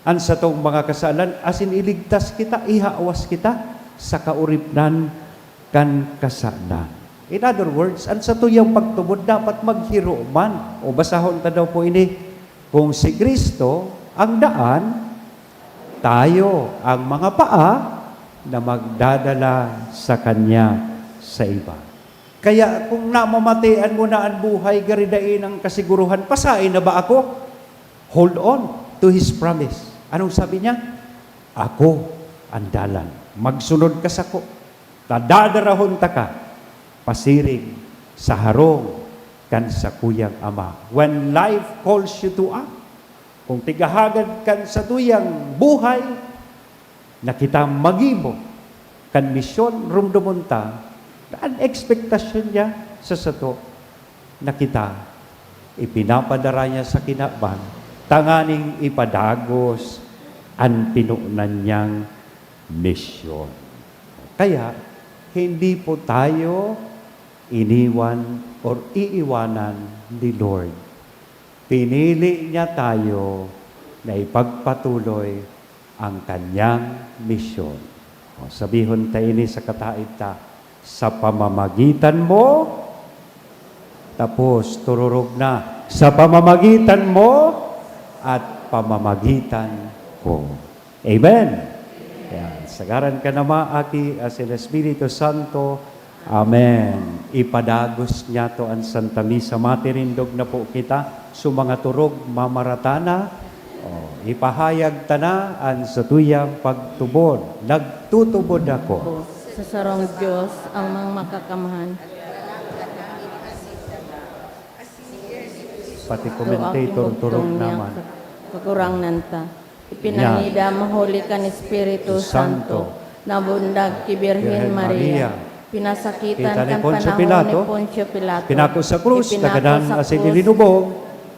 an sa tong mga kasalan, asin iligtas kita, ihawas kita sa kauripnan kan kasalan. In other words, an sa tuyang pagtubod, dapat maghiro man. O basahon ta daw po ini, kung si Kristo ang daan, tayo ang mga paa na magdadala sa Kanya sa iba. Kaya kung namamatian mo na ang buhay, garidain ang kasiguruhan, pasain na ba ako? Hold on to His promise. Anong sabi niya? Ako ang dalan. Magsunod ka sa ko. Tadadarahon ta ka. Pasiring sa harong kan sa kuyang Ama. When life calls you to act, kung tigahagad kan sa tuyang buhay, na kita magibo kan misyon rumdumon ta, ang ekspektasyon niya sa sato na kita ipinapadara niya sa kinaban, tanganing ipadagos ang pinunan niyang misyon. Kaya, hindi po tayo iniwan or iiwanan ni Lord. Pinili niya tayo na ipagpatuloy ang kanyang misyon. O, sabihon tayo ini sa kataita, sa pamamagitan mo, tapos tururog na, sa pamamagitan mo at pamamagitan ko. Amen. Yan. Sagaran ka na maaki as el Espiritu Santo. Amen. Ipadagos niya to ang Santa Misa. Matirindog na po kita. Mga turog mamaratana. Ipahayag tana ang sa tuyang pagtubod. Nagtutubod ako. Sa sarong Diyos ang mga makakamahan. Pati commentator turog naman. Kakurang nanta. Ipinangida mahuli ka ni Espiritu Santo. Nabundag ki Birhen Maria. Pinasakitan Kita ni kan Poncio panahon Pilato. ni Poncio Pilato. Pinako sa krus, Ipinako nagadan sa asin krus, nilinubog,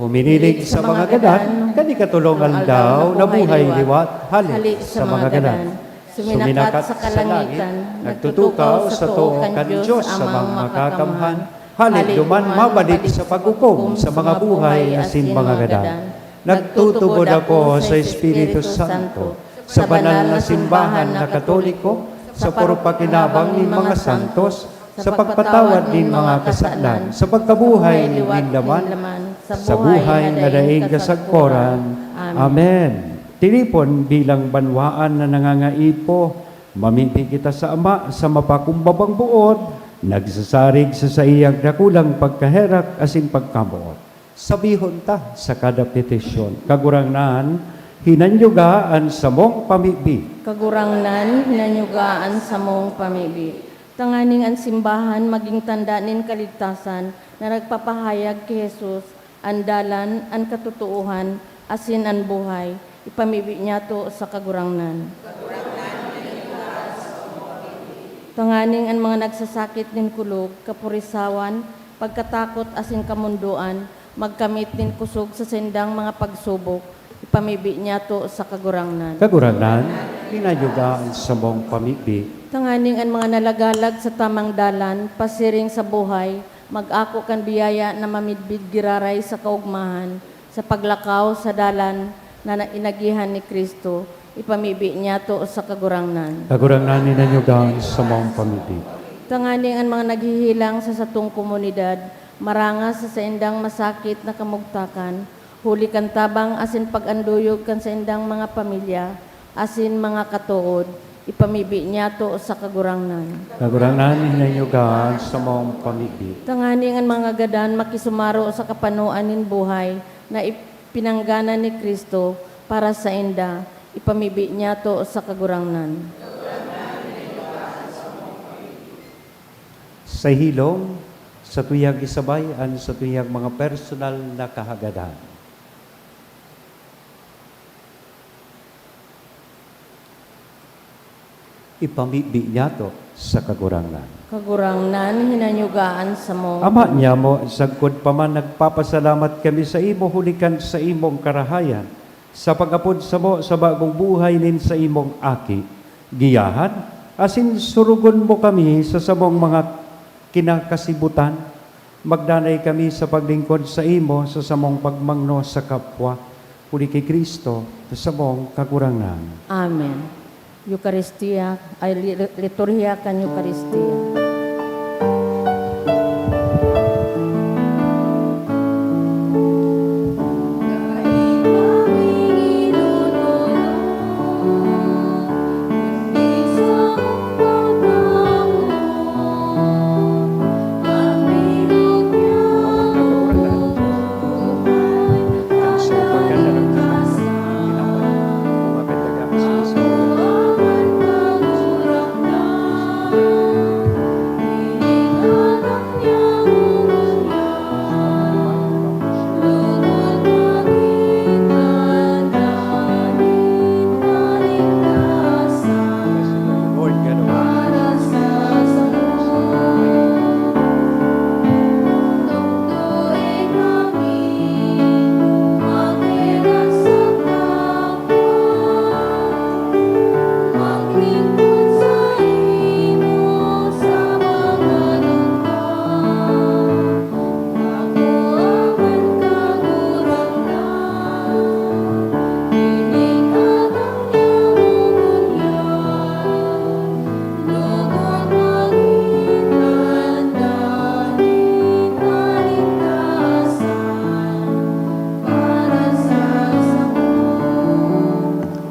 huminilig sa mga gadan, kani katulungan daw na buhay liwat, halik sa mga gadan. Suminakat sa kalangitan, nagtutukaw sa tuo kan Diyos sa mga makakamhan, Halid duman mabalik sa paghukom sa mga buhay asin mga gadan. Nagtutubod ako sa Espiritu Santo, sa banal na simbahan na Katoliko, sa parupakinabang ng mga santos, sa pagpatawad ng mga kasalan, sa pagkabuhay ng laman, sa buhay nga daig kasagporan. Amen. Tinipon bilang banwaan na nangangaipo, mamiti kita sa Ama sa mapakumbabang buod, nagsasarig sa iyang dakulang pagkaherak asin pagkabuot. Sabihon ta sa kada petisyon, kagurangnan, hinanyugaan sa mong pamibi. Kagurangnan, hinanyugaan sa mong pamibi. Tanganing ang simbahan, maging tandaanin kaligtasan na nagpapahayag kay Jesus, ang dalan, ang katutuuhan, asin ang buhay. Ipamibi niya to sa kagurangnan. Tanganing ang mga nagsasakit nin kulog, kapurisawan, pagkatakot asin kamunduan, magkamit nin kusog sa sendang mga pagsubok, ipamibi niya to sa kagurangnan. Kagurangnan, hinanyugaan sa mong pamibi. Tanganing ang mga nalagalag sa tamang dalan, pasiring sa buhay, mag-ako kan biyaya na mamidbid giraray sa kaugmahan, sa paglakaw sa dalan na inagihan ni Kristo, ipamibi niya to sa kagurangnan. Kagurangnan, hinanyugaan sa mong pamibi. Tanganing ang mga naghihilang sa satong komunidad, marangas sa indang masakit na kamugtakan, huli kan tabang asin pag-anduyog kan sa indang mga pamilya, asin mga katuod, ipamibi niya to sa kagurangnan. Kagurangnan, hinanyugaan sa mong pamibi. Tanganing ang mga gadan makisumaro sa kapanuan nin buhay na ipinanggana ni Kristo para sa inda, ipamibi niya to sa kagurangnan. Sa hilong, sa tuyang isabay, ang sa tuyang mga personal na kahagadan. Ipamibi niya to sa kagurangnan. Kagurangnan, hinanyugaan sa mong Ama niya mo, sagkod pa man nagpapasalamat kami sa imo, hulikan sa imong karahayan, sa pag-apod sa mo sa bagong buhay nin sa imong aki. Giyahan, asin surugon mo kami sa samong mga kinakasibutan, magdanay kami sa paglingkod sa imo sa samong pagmangno sa kapwa, huli kay Kristo, sa samong kagurangnan. Amen. Eucharistia, ay liturhiya kan Eucharistia.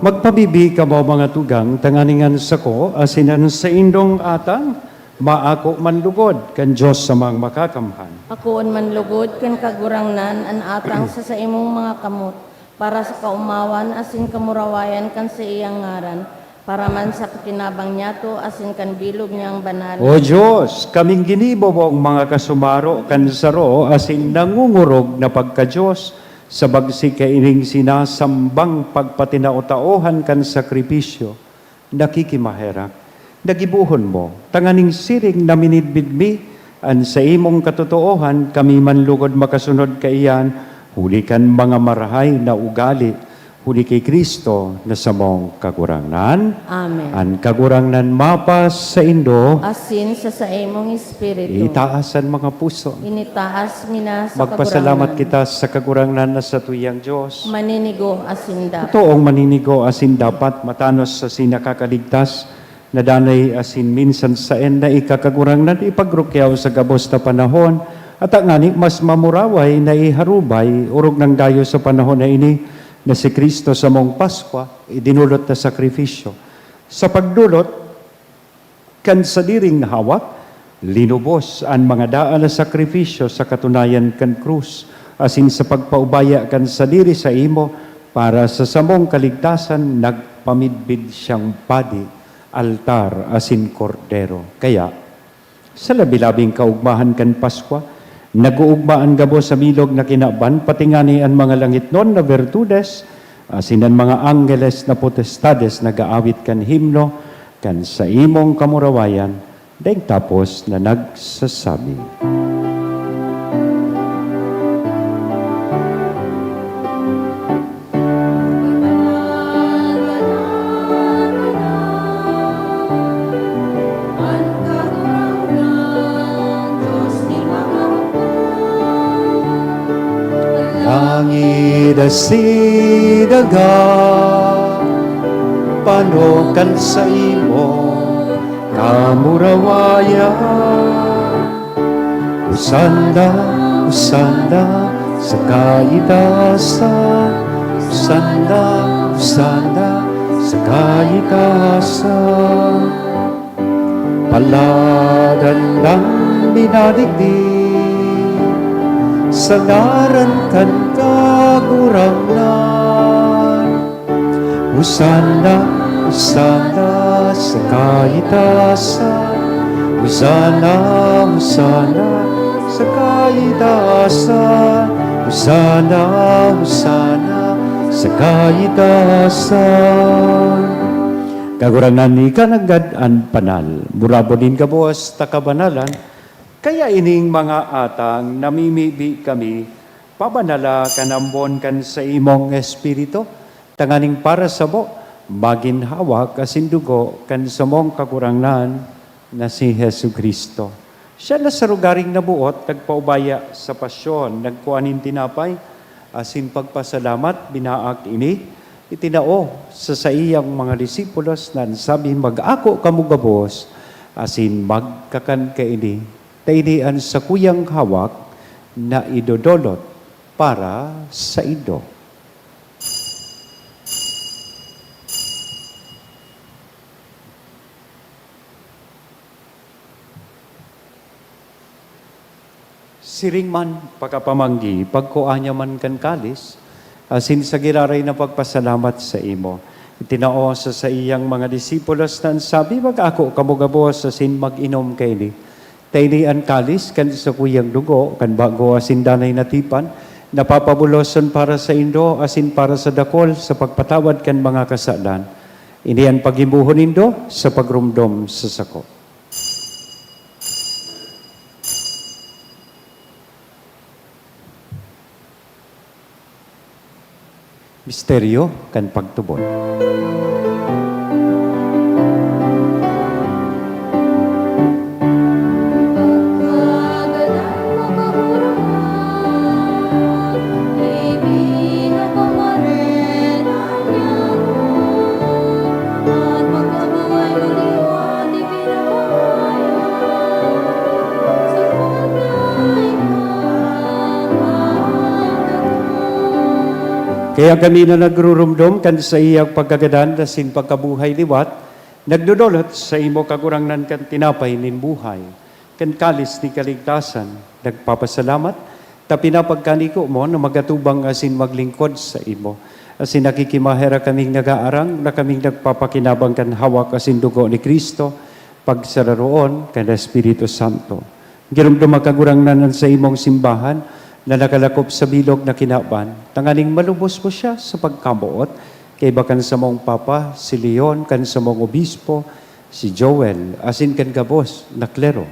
Magpabibi ka mo mga tugang, tanganingan sa ko, asinan sa indong atang, maako manlugod, kan Diyos sa mga makakamhan. Akoon man lugod kan kagurangnan an atang sa imong mga kamot, para sa kaumawan asin kamurawayan kan sa iyang ngaran, para man sa pakinabang niya to asin kan bilog niyang banal. O Diyos, kaming ginibo mo ang mga kasumaro, kan saro, asin nangungurog na pagka-Diyos, sa bagsi kaining sinasambang pagpatinao-taohan kan sakripisyo, nakikimaherak, nagibuhon mo, tanganing siring na minidbidmi, an sa imong katotoohan, kami manlugod makasunod kaiyan, huli kan mga marahay na ugali, huli kay Kristo na samong kagurangnan. Amen. An kagurangnan mapas sa Indo, Asin sa imong espiritu. itaas ang mga puso. Initaas mina sa Magpasalamat kagurangan. kita sa kagurangnan na sa tuyang Diyos. Maninigo asinda. Totoong maninigo asin dapat matanos sa sinakakaligtas na danay asin minsan sa en na ikakagurangnan ipagrukyaw sa gabos na panahon at ang ngani mas mamuraway na iharubay urog ng dayo sa panahon na ini na si Kristo sa mong Paskwa idinulot na sakripisyo. Sa pagdulot kan sa diring hawak linubos ang mga daan na sakripisyo sa katunayan kan krus asin sa pagpaubaya kan sa diri sa imo para sa samong kaligtasan nagpamidbid siyang padi, altar asin kordero. Kaya sa labi-labing kaugmahan kan Paskwa naguugmaan gabo sa milog na kinaban patingani ang mga langit non na virtudes asin ang mga angeles na potestades nagaawit kan himno kan sa imong kamurawayan daig tapos na nagsasabi. Langit asidaga panokan sa imo kamurawaya usanda usanda sa kaitasan usanda usanda sa kaitasan paladan ng minadigdig sa ngaran kan kagurangnan. Usana, usana sa kaitasan. Usana, usana sa kaitasan. Usana, usana sa kaitasan. Kagurangnan ni kanagad an panal. Murabo din ka buwas takabanalan. Kaya ining mga atang namimibi kami, pabanala kanambon kan sa imong espiritu, tanganing para sa mo, maginhawak kasindugo kan sa mong kakurangnan na si Hesu Kristo. Siya na sa rugaring nabuot, nagpaubaya sa pasyon, nagkuanin tinapay, asin pagpasalamat, binaak ini, itinao sa iyang mga disipulos na sabi, mag-ako kamugabos, asin magkakan ka ini, tainian sa kuyang hawak na idodolot para sa ido. Siring man pagkapamanggi, pagkuanya man kan kalis, asin sa giraray na pagpasalamat sa imo. Itinao sa iyang mga disipulos na sabi, mag-ako kamugabos asin mag-inom kay ni. Taini ang kalis, kan sa kuyang dugo, kan bago asin danay natipan, napapabuloson para sa indo, asin para sa dakol, sa pagpatawad kan mga kasalan. Ini ang paghimuhon indo sa pagrumdom sa sako. Misteryo kan pagtubod. Kaya kami na nagrurumdom kan sa iyang pagkagadan na sin pagkabuhay liwat, nagdudulot sa imo kagurangnan kan tinapay nin buhay, kan kalis ni kaligtasan, nagpapasalamat, ta pinapagkaniko mo na magatubang asin maglingkod sa imo. Asin nakikimahera kaming nagaarang, na kaming nagpapakinabang kan hawak asin dugo ni Kristo, pagsararoon kan Espiritu Santo. Girumdum kagurangnan sa imong simbahan, na nakalakop sa bilog na kinaban, tanganing malubos mo siya sa pagkabuot, kay bakan sa mong papa, si Leon, kan sa mong obispo, si Joel, asin kan gabos, na klero,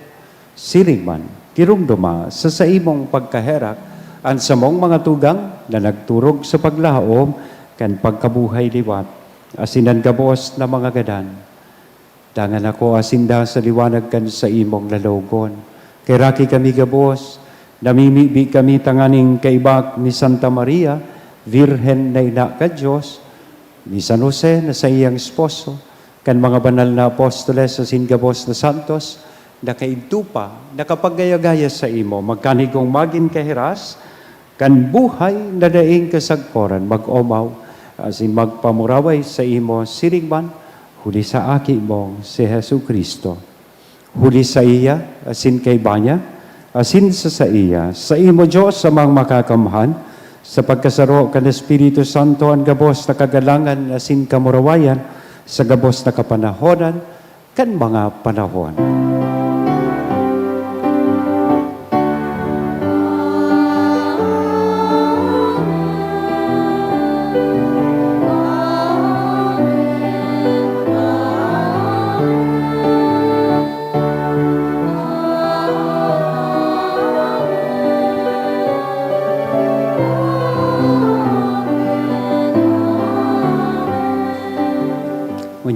siring man, kirumduma sa imong pagkaherak, an sa mong mga tugang, na nagturog sa paglaom, kan pagkabuhay liwat, asinan gabos na mga gadan. Dangan ako asinda sa liwanag kan sa imong lalogon. Kay raki kami gabos, namimibi kami tanganing kaibak ni Santa Maria, Virhen na ina ka Diyos, ni San Jose na sa iyang esposo, kan mga banal na apostoles sa singabos na santos, nakaintupa, nakapagayagaya sa imo, magkanigong magin kahiras, kan buhay na daing kasagporan, mag-omaw, asin magpamuraway sa imo sirigman, huli sa aki mong si Jesu Kristo. Huli sa iya, asin kay banya, asin sa iya, sa imo Diyos sa mga makakamhan, sa pagkasaro kan Espiritu Santo ang gabos na kagalangan asin kamurawayan, sa gabos na kapanahonan, kan mga panahon.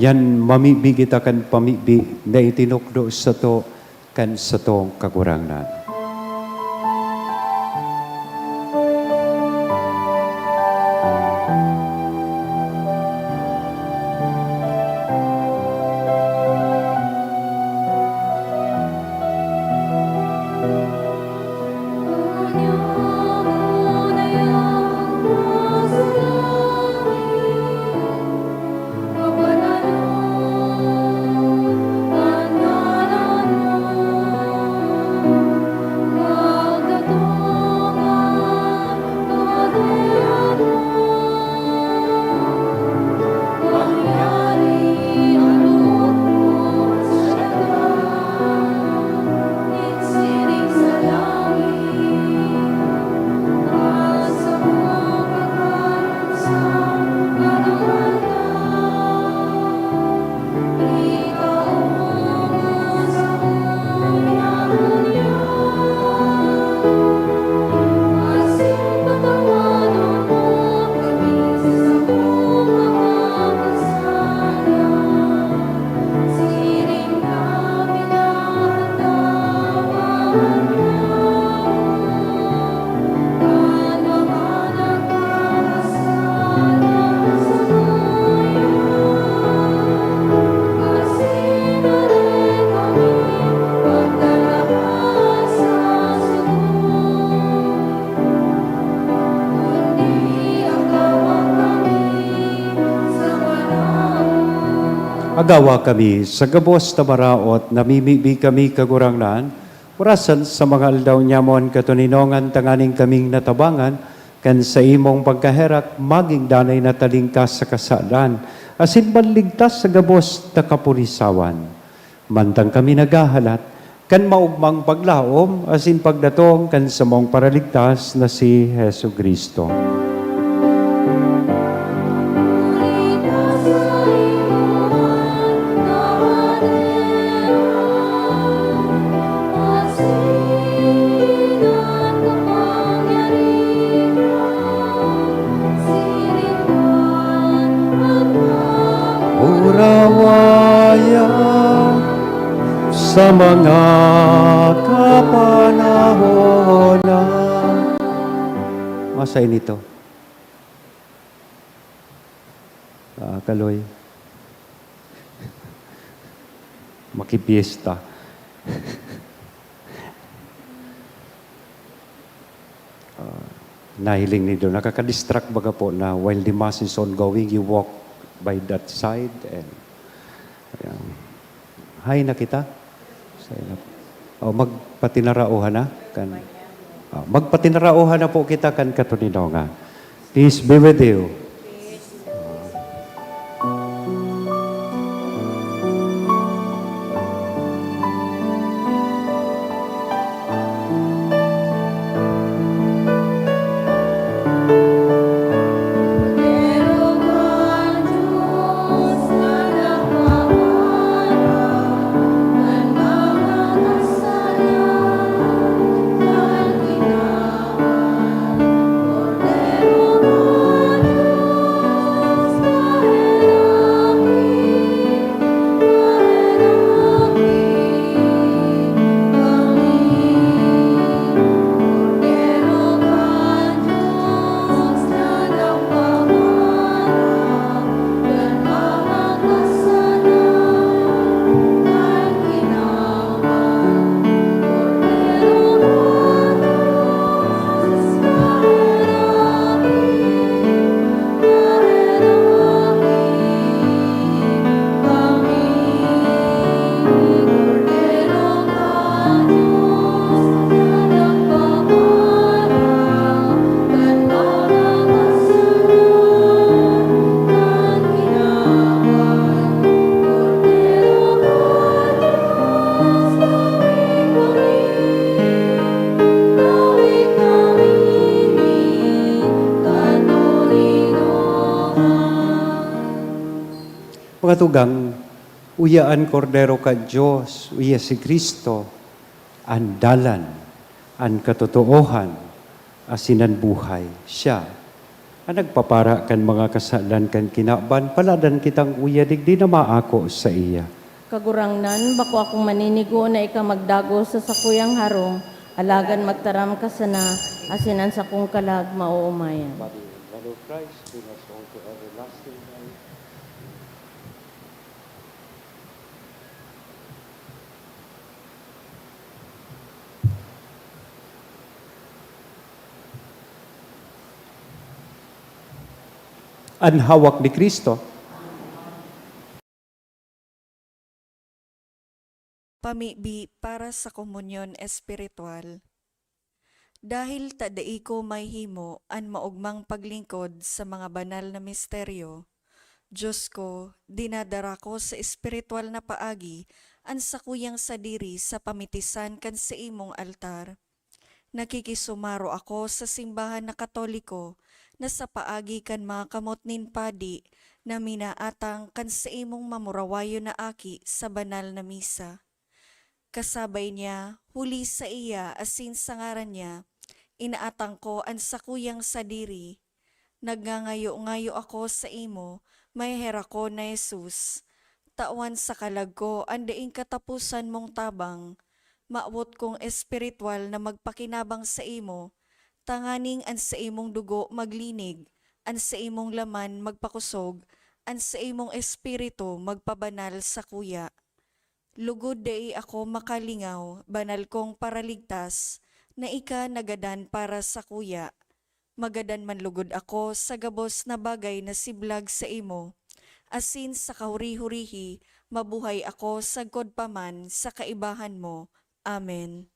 Yan, mamibi kita kan pamibi na itinukdo sa to kan sa tong kagurangan. Agawa kami sa gabos na maraot, namimibi kami kagurangnan, orasan sa mga aldaw nyamon katuninongan tanganing kaming natabangan, kan sa imong pagkaherak, maging danay na talingkas sa kasalan, asin manligtas sa gabos na kapulisawan. Mantang kami nagahalat, kan maugmang paglaom, asin pagdatong kan sa mong paraligtas na si Jesu Kristo. Urawaya sa mga kapanahonan. Masay nito. Kaloy. Makipiesta. Nahiling nito. Nakaka-distract baga po na while the mass is ongoing, you walk by that side and hay na kita. Magpatinarauhan na kan. Magpatinarauhan na po kita kan katuninongan. Peace be with you. mga tugang, uyaan kordero ka Diyos, uya si Kristo, ang dalan, ang katotoohan, asinan buhay. Siya, ang nagpapara kan mga kasalan kan kinaban, paladan kitang uya digdi na maako sa iya. Kagurangnan, bako akong maninigo na ika magdago sa sakuyang harong, alagan magtaram ka sana, asinan sa kong kalag mauumayan. Ang hawak ni Kristo, Pamibi para sa komunyon espiritual. Dahil tadai ko may himo an maugmang paglingkod sa mga banal na misteryo, Diyos ko, dinadara ko sa espiritual na paagi an sakuyang sadiri sa pamitisan kan sa imong altar. Nakikisumaro ako sa simbahan na Katoliko na sa paagi kan mga kamot nin padi na minaatang kan sa imong mamurawayo na aki sa banal na misa. Kasabay niya, huli sa iya asin sa ngaran niya, inaatang ko ang sakuyang sadiri. Nagngangayo-ngayo ako sa imo, may hera ko na Jesus. Tawan sa kalag ko, andaing katapusan mong tabang. Maawot kong espiritual na magpakinabang sa imo, tanganing an sa imong dugo maglinig, an sa imong laman magpakusog, an sa imong espiritu magpabanal sa kuya. Lugod dai ako makalingaw, banal kong paraligtas, na ika nagadan para sa kuya. Magadan man lugod ako sa gabos na bagay na siblag sa imo. Asin sa kahuri-hurihi, mabuhay ako sagkod paman sa kaibahan mo. Amen.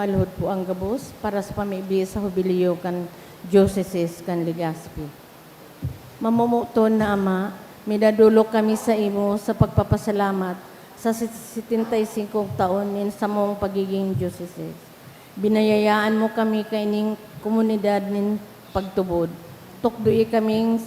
Maluhod po ang gabos para sa pamibi sa Jubileo kan Diocese kan Legazpi. Mamumuton na Ama, midadulok kami sa imo sa pagpapasalamat sa 75 taon nin sa mong pagiging Diocese. Binayayaan mo kami kaining komunidad nin pagtubod. Tukdui kaming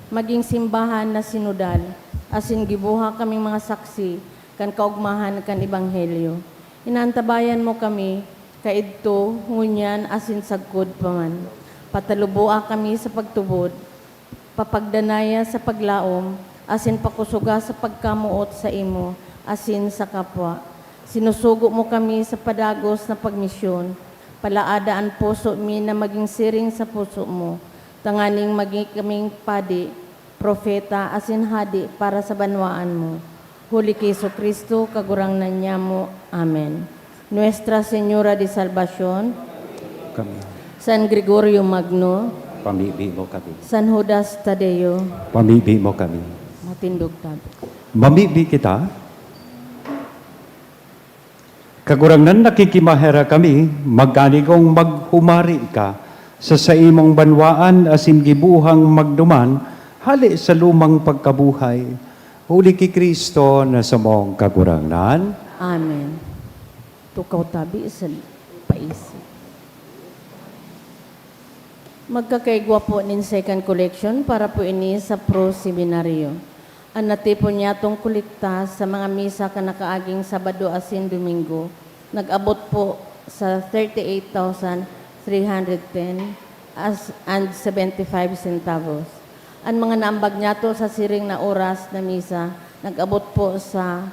maging simbahan na sinodal, asin gibuha kaming mga saksi kan kaugmahan kan Ebanghelyo. Inantabayan mo kami kaidto ngunyan asin sagkod paman. Patalubua kami sa pagtubod, papagdanaya sa paglaom, asin pakusuga sa pagkamuot sa imo, asin sa kapwa. Sinusugo mo kami sa padagos na pagmisyon, Palaada ang puso mi na maging siring sa puso mo. Tanganing maging kaming padi, propeta, asin hadi para sa banwaan mo. Huli kay Kristo, kagurangnan niya mo. Amen. Nuestra Señora de Salvación, Kami, San Gregorio Magno, pamibi mo kami. San Judas Tadeo, Pamibi mo kami. matindog tabi. Mamibi kita. Kagurangnan nakikimahera kami, magkanigong maghumari ka sa imong banwaan asin gibuhang magduman, hali sa lumang pagkabuhay. Huli ki Kristo na sa mong kagurangnan. Amen. Tukaw tabi sa paisip. Magkakaigwa po nin second collection para po ini sa pro seminaryo. Ang natipon niya tong kolekta sa mga misa ka nakaaging Sabado asin Domingo, nag-abot po sa 38,310 and 75 centavos. Ang mga naambag niya to sa siring na oras na misa, nag-abot po sa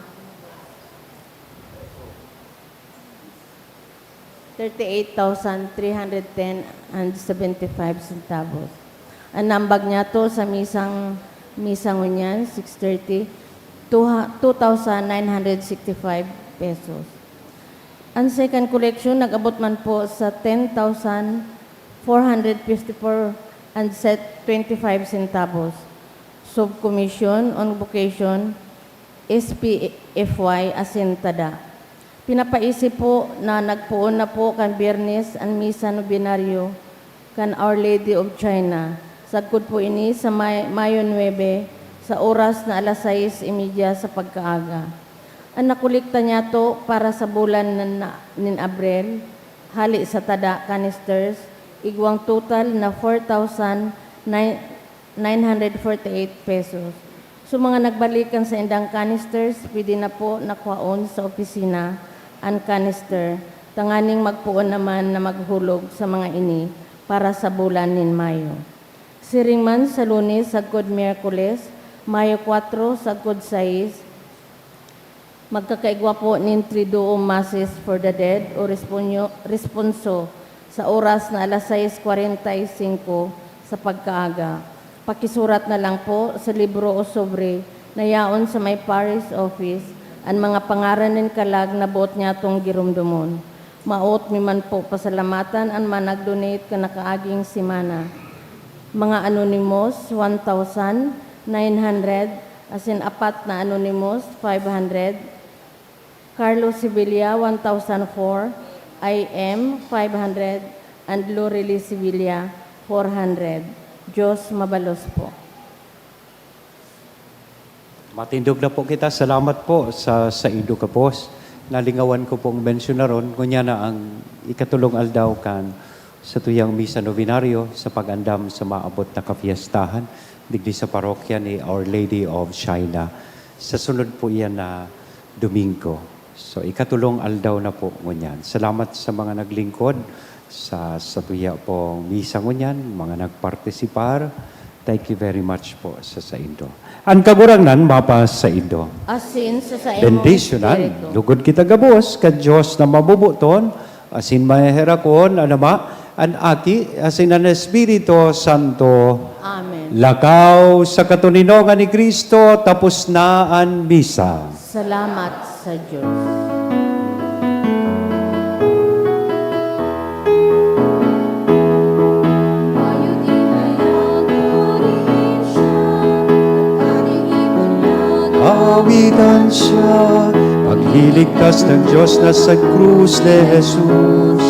38,310 and 75 centavos. Ang nambag niya to sa misang ngunyan, 630, 2,965 pesos. Ang second collection, nag-abot man po sa 10,454 and 25 centavos. Subcommission on Vocation, SPFY, Asintada. Pinapaisip po na nagpuon na po kan Biyernes ang Misa Nobenaryo kan Our Lady of China. Sagkod po ini sa Mayo 9 sa oras na alas 6:30 sa pagkaaga. Ang nakulikta niya to para sa bulan nin Abril, hali sa tada canisters, igwang total na 4,948 pesos. So mga nagbalikan sa indang canisters, pwede na po nakwaon sa opisina ang canister. Tanganing magpuon naman na maghulog sa mga ini para sa bulan nin Mayo. Siring man sa Lunes, sagkod Miyerkules, Mayo 4, sagkod 6, magkakaigwa po nin Triduum Masses for the Dead o responso sa oras na alas 6:45 sa pagkaaga. Pakisurat na lang po sa libro o sobre na yaon sa may parish office ang mga pangaran ng kalag na bot niya tong girumdumon. Maot mi man po pasalamatan ang manag-donate ka nakaaging simana. Mga anonymous, 1,900, asin apat na anonymous, 500, Carlos Sevilla, 1,004, IM, 500, and Lorely Sevilla, 400. Diyos mabalos po. Matindog na po kita. Salamat po sa ido ka pos. Nalingawan ko pong mensyonaron, kunya na ang ikatulong aldaw kan sa tuyang Misa Novenaryo sa pag-andam sa maabot na kafiestahan digdi sa parokya ni Our Lady of China. Sa sunod po iyan na Domingo. So ikatulong aldaw na po ngunyan. Salamat sa mga naglingkod sa tuya pong misa ngunyan, mga nagpartisipar. Thank you very much po sa indo. Ang kagurangnan, mapas sa indo. Asin sa imong Bendicionan, espiritu. lugod kita gabos, ka Diyos na mabubuton, asin maherakon, anama, an aki, asin an Espiritu Santo, Amen. lakaw sa katuninongan ni Kristo, tapos na ang misa. Salamat sa Diyos. Awitan siya, pagliligtas ng Diyos na sa krus ni Jesus.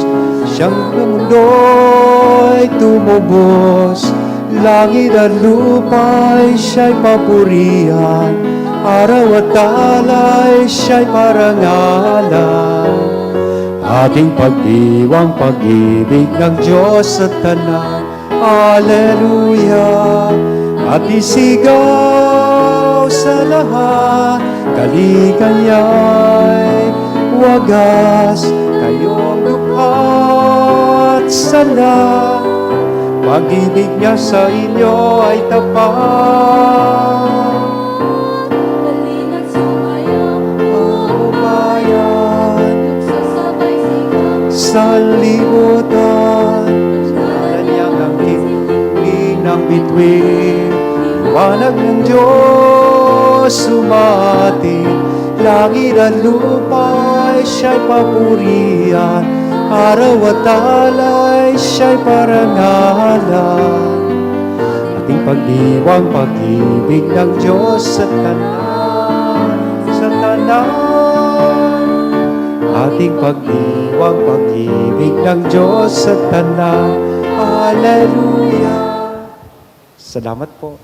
Siyang mundo'y tumubos, langit at lupa'y siya'y papurihan, araw at alay siya'y parangalan. Ating pagdiwang pag-ibig ng Diyos sa tanan, Alleluia, at isigaw sa lahat, kaligaya'y wagas, kayong lupa't sala. Pag-ibig niya sa inyo ay tapat. Ang bayan sanlibutan. Sa niyang ang himling ng bituin, liwanag ng Diyos sumati. Langit at lupa'y siya'y papurihan, araw at alay siya'y parangalan. Ating pagdiwang pag-ibig ng Diyos sa tanan, sa tanan. Ating pagdiwang pag-ibig ng Diyos sa tanan. Hallelujah. Salamat po.